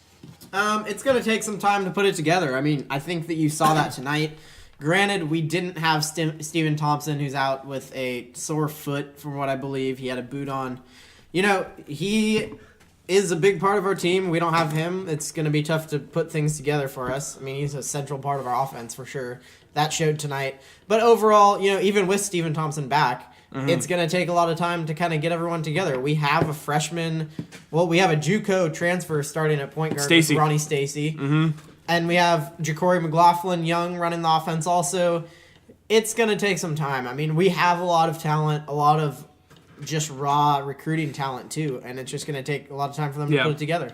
D: It's going to take some time to put it together. I mean, I think that you saw that tonight. Granted, we didn't have Steven Thompson, who's out with a sore foot, from what I believe. He had a boot on. He is a big part of our team. We don't have him. It's going to be tough to put things together for us. I mean, he's a central part of our offense for sure. That showed tonight. But overall, even with Steven Thompson back, it's going to take a lot of time to kind of get everyone together. We have a freshman. Well, we have a JUCO transfer starting at point guard,
C: Stacy.
D: with Ronnie Stacy. And we have Ja'Cory McLaughlin Young running the offense also. It's going to take some time. I mean, we have a lot of talent, a lot of just raw recruiting talent too, and it's just going to take a lot of time for them to put it together.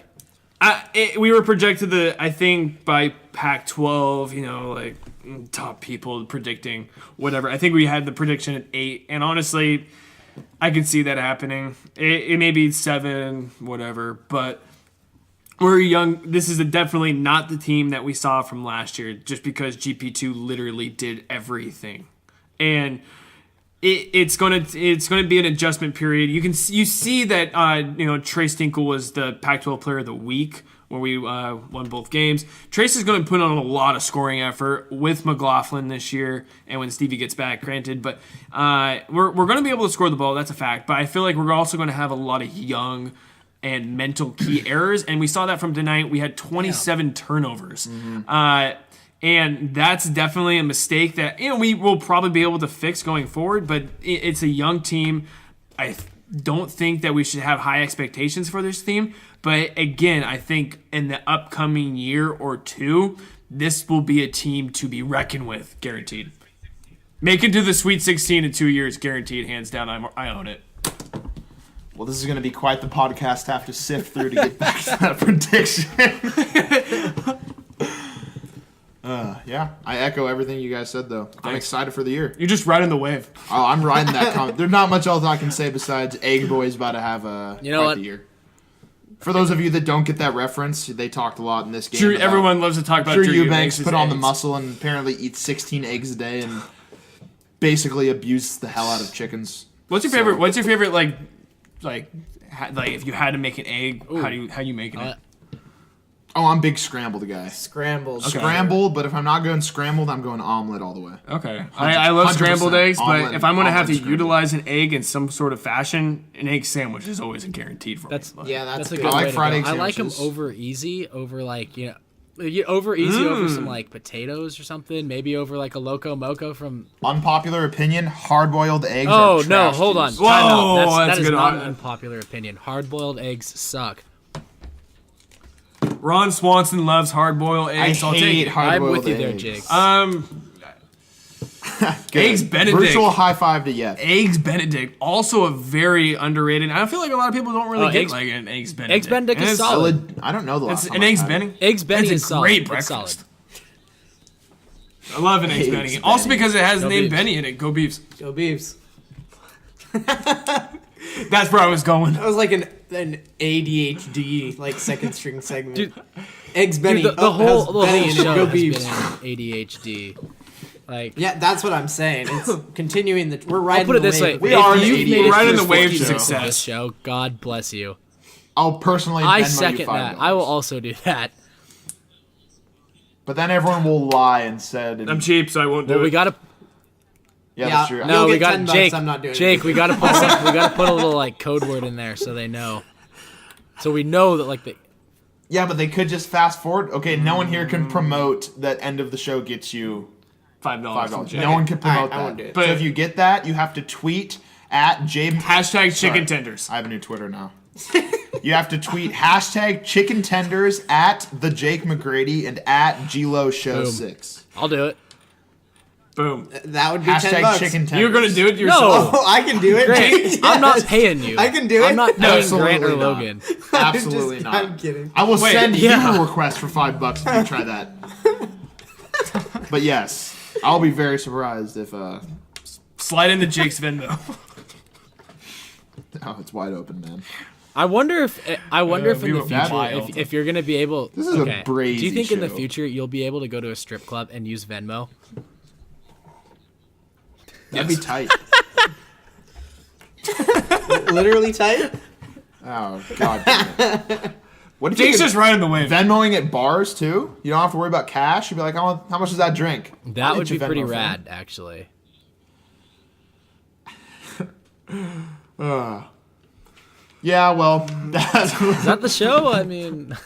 C: We were projected I think by PAC-12, like top people predicting whatever. I think we had the prediction at 8, and honestly, I could see that happening. It may be 7, whatever, but we're young. This is definitely not the team that we saw from last year, just because GP2 literally did everything, and it's gonna be an adjustment period. You see that Trace Tinkle was the Pac-12 Player of the Week when we won both games. Trace is going to put on a lot of scoring effort with McLaughlin this year, and when Stevie gets back, granted. But we're going to be able to score the ball. That's a fact. But I feel like we're also going to have a lot of young and mental key errors, and we saw that from tonight. We had 27 turnovers. And that's definitely a mistake that we will probably be able to fix going forward. But it's a young team. I don't think that we should have high expectations for this team. But again, I think in the upcoming year or two, this will be a team to be reckoned with, guaranteed. Make it to the Sweet 16 in 2 years, guaranteed, hands down. I own it.
B: Well, this is going to be quite the podcast to have to sift through to get back to that prediction. Yeah, I echo everything you guys said, though. I'm excited for the year.
C: You're just riding the wave.
B: Oh, I'm riding that comment. There's not much else I can say besides Egg Boy's about to have a
E: You know
B: quite
E: what?
B: the year. For those of you that don't get that reference, they talked a lot in this game.
C: Drew,
B: about
C: everyone loves to talk about
B: Drew
C: Drew
B: Eubanks
C: Eubanks'
B: put on the
C: eggs.
B: muscle and apparently eats 16 eggs a day and basically abuses the hell out of chickens.
C: What's your favorite? What's your favorite like if you had to make an egg? How you making it?
B: Oh, I'm big scrambled guy.
D: Scrambled.
B: Scrambled, but if I'm not going scrambled, I'm going omelet all the way.
C: Okay, I love
B: 100%
C: scrambled eggs, but
B: omelet-
C: if I'm gonna have to
B: omelet scrambled.
C: utilize an egg in some sort of fashion, an egg sandwich is always a guaranteed for
E: That's
C: me.
D: Yeah,
E: that's a
D: good.
E: good
B: I like
E: way to
B: fried
E: go.
B: egg
E: I like them
B: sandwiches.
E: over easy, over like over some like potatoes or something. Maybe over like a loco moco from.
B: Unpopular opinion: hard-boiled eggs.
E: Oh
B: are
E: no!
B: trash
E: Hold on.
B: juice.
C: Whoa,
E: Time out.
C: that's
E: That
C: a
E: is
C: good
E: not
C: one.
E: an unpopular opinion. Hard-boiled eggs suck.
C: Ron Swanson loves hard-boiled
B: I
C: eggs. I'll take
B: hate
C: it.
B: hard-boiled
E: I'm with you there,
B: eggs.
E: Jake.
B: Good.
C: Eggs Benedict.
B: Virtual high five to yes.
C: Eggs Benedict, also a very underrated. I feel like a lot of people don't really get
E: Eggs-
C: like an Eggs Benedict.
E: Eggs Benedict
C: And
E: is
C: it's-
E: solid.
B: I don't know the last
C: It's
B: time
C: an
B: I've
C: Eggs
B: had it.
C: Benny.
E: Eggs Benny
C: It's
E: is
C: a
E: solid.
C: great
E: It's
C: breakfast.
E: solid.
C: I love an Eggs
B: Eggs
C: Benny. Also
B: Benny.
C: because it has the
E: Go
C: name
E: Beavs.
C: Benny in it. Go Beavs.
D: Go Beavs.
C: That's where I was going.
D: That was like an ADHD like second string segment.
E: Dude,
D: Eggs Benny.
E: Dude, the
D: oh,
E: whole
D: has Benny in it.
E: show
D: Go
E: has been
D: Beavs.
E: in ADHD. Like,
D: Yeah, that's what I'm saying. It's continuing the. We're riding.
E: I'll put it
D: the
E: this way:
D: wave.
B: We
E: if
B: are
E: you've
B: an
E: made it
C: right
E: through
C: in the wave
E: 14
C: to
E: minutes of
C: success.
E: this show, God bless you.
B: I'll personally
E: I
B: Venmo you
E: second that.
B: $5.
E: I will also do that.
B: But then everyone will lie and said. And,
C: I'm cheap, so I won't do
E: Well,
C: it.
E: we gotta.
B: yeah,
D: Yeah,
B: that's true.
D: no.
E: No,
D: You'll
E: we
D: get
E: got
D: $10,
E: Jake.
D: I'm not doing
E: Jake,
D: it.
E: we gotta put some, we gotta put a little like code word in there so they know. So we know that like the.
B: Yeah, but they could just fast forward. Okay, no one here can promote that end of the show gets you
C: $5.
B: $5.
C: Jake.
B: No one can promote
D: Alright, I
B: that.
D: won't do it.
B: So if you get that, you have to tweet at J.
C: Hashtag chicken
B: Sorry.
C: tenders.
B: I have a new Twitter now. You have to tweet hashtag chicken tenders at the Jake McGrady and at Glo Show
E: Boom.
B: 6.
E: I'll do it.
C: Boom.
D: That would be
B: Hashtag
D: $10.
B: chicken tenders.
C: You're gonna do it yourself.
E: No,
D: Oh, I can do it.
E: Grant, I'm not
D: Yes.
E: paying you.
D: I can do it.
E: I'm not paying
B: Absolutely
E: Grant or
B: not.
E: Logan.
B: Absolutely
D: Just-
B: not.
D: I'm kidding.
B: I will
C: Wait,
B: send
E: yeah.
B: you a request for $5 if you try that. But yes, I'll be very surprised if
C: Slide into Jake's Venmo.
B: oh, it's wide open, man.
E: I wonder if in
C: we
E: the
C: were
E: future
C: wild.
E: if you're gonna be able.
B: This is a
E: Do you
B: brazy
E: think in the
B: show.
E: future you'll be able to go to a strip club and use Venmo?
B: That'd be tight.
D: Literally tight.
B: Oh god. Damn it. What if
C: Jake's
B: you
C: just riding the wave.
B: Venmoing at bars too? You don't have to worry about cash. You'd be like, how much is that drink?
E: That
B: I'll
E: would
B: get
E: be
B: you
E: pretty
B: Venmo for it.
E: rad, actually.
B: Yeah, well, that's
E: Is that the show? I mean,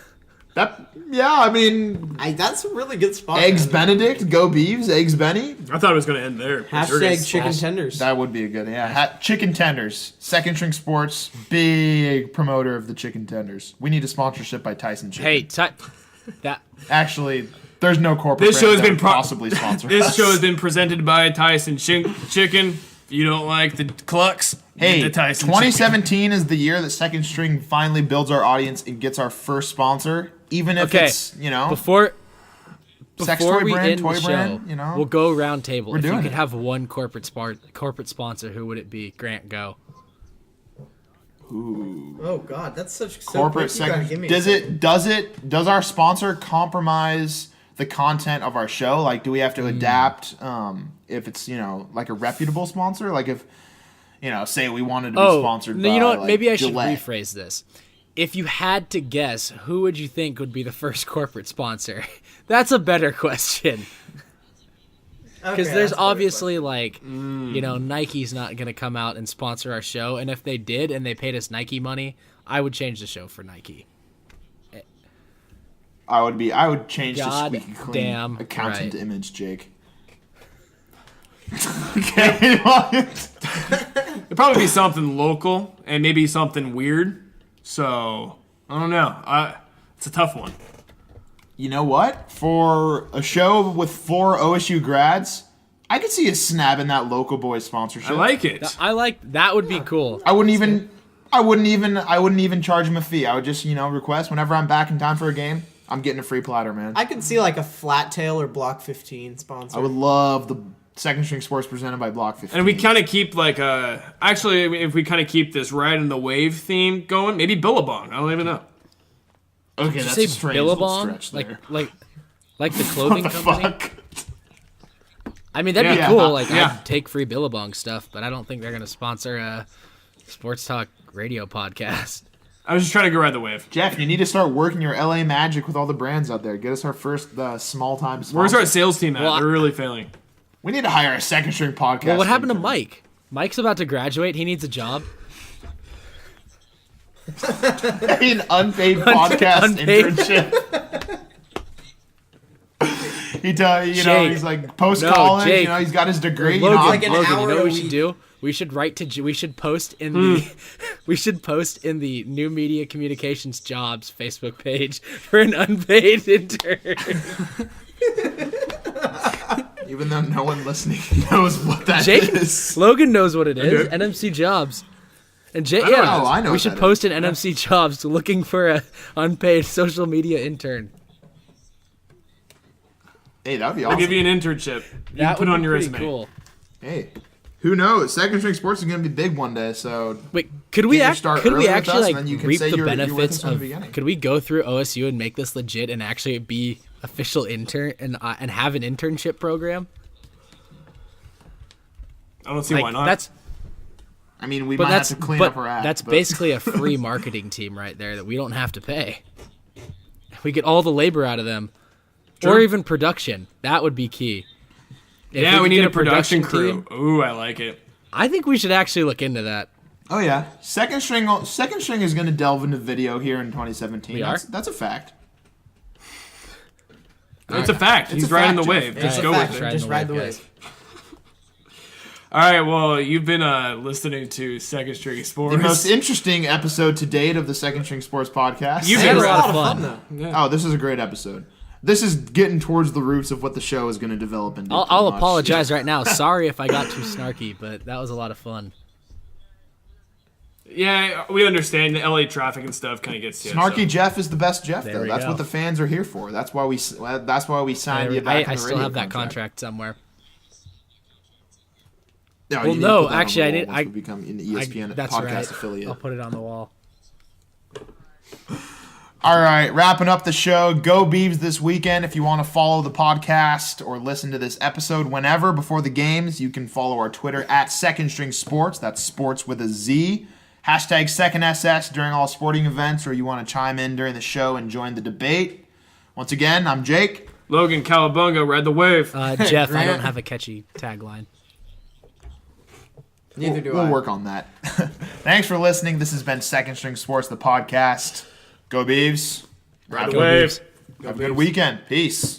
B: that. Yeah, I mean,
D: That's a really good spot.
B: eggs
D: man.
B: Benedict, go Beavs, eggs Benny.
C: I thought it was gonna end there.
D: Hashtag chicken tenders.
B: That would be a good. Yeah, chicken tenders. Second String Sports, big promoter of the chicken tenders. We need a sponsorship by Tyson Chicken.
E: hey, that
B: Actually, there's no corporate.
C: This show
B: brand
C: has
B: that
C: been
B: would
C: pro-
B: possibly sponsor.
C: This
B: us.
C: show has been presented by Tyson Chicken. If you don't like the clucks,
B: Hey,
C: get the Tyson
B: 2017 is the year that Second String finally builds our audience and gets our first sponsor, even if
E: okay.
B: it's
E: Before
B: sex
E: before
B: toy
E: we
B: brand,
E: end
B: toy
E: the show,
B: brand. You know,
E: we'll go round table. If you
B: doing
E: could
B: it.
E: have one corporate sponsor, who would it be? Grant, go.
D: Oh God, that's such
B: corporate
D: so quick. You gotta give
B: second.
D: me
B: Does our sponsor compromise the content of our show? Like, do we have to adapt? If it's like a reputable sponsor, like if say we wanted to be sponsored.
E: No,
B: by,
E: you know what?
B: like,
E: Maybe I should
B: Gillette.
E: rephrase this. If you had to guess, who would you think would be the first corporate sponsor? That's a better question. Because there's obviously like, Nike's not going to come out and sponsor our show. And if they did and they paid us Nike money, I would change the show for Nike.
B: I would change
E: God
B: to squeaky clean
E: damn
B: accountant
E: right.
B: image, Jake. Okay.
C: It'd probably be something local and maybe something weird. So I don't know. It's a tough one.
B: You know what? For a show with 4 OSU grads, I could see us snapping that local boy sponsorship.
C: I like it.
E: I like that would be cool.
B: I wouldn't even charge him a fee. I would just request whenever I'm back in time for a game. I'm getting a free platter, man.
D: I could see like a Flat Tail or Block 15 sponsor.
B: I would love the Second String Sports presented by Block 15.
C: And we kind of keep like actually, if we kind of keep this Ride in the Wave theme going, maybe Billabong. I don't even know.
B: Okay,
E: Did you
B: that's
E: say
B: a strange little
E: Billabong?
B: stretch there.
E: Like the clothing
B: What the
E: company?
B: fuck?
E: I mean, that'd be
B: Yeah.
E: cool. Like,
C: Yeah.
E: I'd take free Billabong stuff, but I don't think they're going to sponsor a sports talk radio podcast.
C: I was just trying to go ride the wave.
B: Jeff, you need to start working your LA magic with all the brands out there. Get us our first small-time sponsor.
C: Where's our sales team at?
E: Well,
C: They're really failing.
B: We need to hire a Second String podcast.
E: Well, what happened to
B: intern.
E: Mike? Mike's about to graduate. He needs a job.
B: An unpaid podcast
E: Unpaid.
B: internship.
E: Jake.
B: He's like post-college.
E: No, Jake.
B: You know, he's got his degree.
E: Logan,
D: like an
E: Logan,
D: hour
E: you know what
D: a
E: we should
D: week.
E: do? We should we should post in the we should post in the New Media Communications Jobs Facebook page for an unpaid intern.
B: Even though no one listening knows what that
E: Jake
B: is.
E: Logan knows what it is.
C: do.
E: NMC Jobs. And Jake,
B: I know
E: we
B: what
E: should
B: that
E: post in NMC Jobs looking for a unpaid social media intern.
B: Hey, that would be
C: I'll
B: awesome.
C: give you an internship. You
E: That
C: can put
E: would
C: it on
E: be
C: your
E: pretty
C: resume.
E: cool.
B: Hey, who knows? Second String Sports is going to be big one day, so
E: Wait, could we
B: Get your
E: act,
B: start
E: could we
B: early with
E: actually
B: us,
E: like
B: and then you can
E: reap
B: say
E: the
B: you're with
E: benefits
B: us from the
E: of?
B: beginning.
E: Could we go through OSU and make this legit and actually be official intern and have an internship program?
C: I don't see
E: Like
C: why not.
B: we
E: but
B: might
E: that's
B: have to clean
E: but
B: up our act.
E: that's
B: but-
E: basically a free marketing team right there that we don't have to pay. We get all the labor out of them, or
C: True.
E: even production. That would be key. If
C: yeah, we
E: could
C: need
E: get
C: a production
E: team,
C: crew. Ooh, I like it.
E: I think we should actually look into that.
B: Oh yeah, Second String is going to delve into video here in 2017.
E: We
B: that's,
E: are?
B: that's a fact.
C: It's a fact.
B: It's
C: He's
B: a
C: riding
B: fact,
C: the
B: Jeff.
C: wave.
B: It's
C: Just
D: a
C: go
D: fact.
C: with it.
E: Riding
D: Just
E: the
D: ride the
E: wave,
D: wave.
E: guys.
C: All right. Well, you've been listening to Second String Sports.
B: The most interesting episode to date of the Second String Sports podcast.
C: You've
D: Hey,
C: been
D: it was a
C: right.
D: lot of fun though.
B: Oh, this is a great episode. This is getting towards the roots of what the show is going to develop into.
E: I'll
B: pretty much.
E: apologize right now. Sorry if I got too snarky, but that was a lot of fun.
C: Yeah, we understand the LA traffic and stuff kind of gets to you.
B: Snarky
C: so.
B: Jeff is the best Jeff,
E: There
B: though.
E: we
B: That's
E: go.
B: what the fans are here for. That's why we signed you back
E: I
B: on the
E: still
B: radio
E: have that contract somewhere.
B: No,
E: Well,
B: you need to
E: no,
B: put that on
E: actually,
B: the
E: I
B: wall
E: did-
B: once we become an ESPN
E: That's
B: podcast
E: right.
B: affiliate.
E: I'll put it on the wall.
B: All right, wrapping up the show. Go Beavs this weekend. If you want to follow the podcast or listen to this episode whenever before the games, you can follow our Twitter at Second String Sports. That's sports with a Z. Hashtag Second SS during all sporting events, or you want to chime in during the show and join the debate. Once again, I'm Jake.
C: Logan Cowabunga, ride the wave.
E: Jeff, I
D: Grant.
E: don't have a catchy tagline.
D: Neither do
B: We'll
D: I.
B: work on that. Thanks for listening. This has been Second String Sports, the podcast. Go Beavs.
C: Ride
E: Go
C: the wave.
E: Beavs.
B: Have a good weekend. Peace.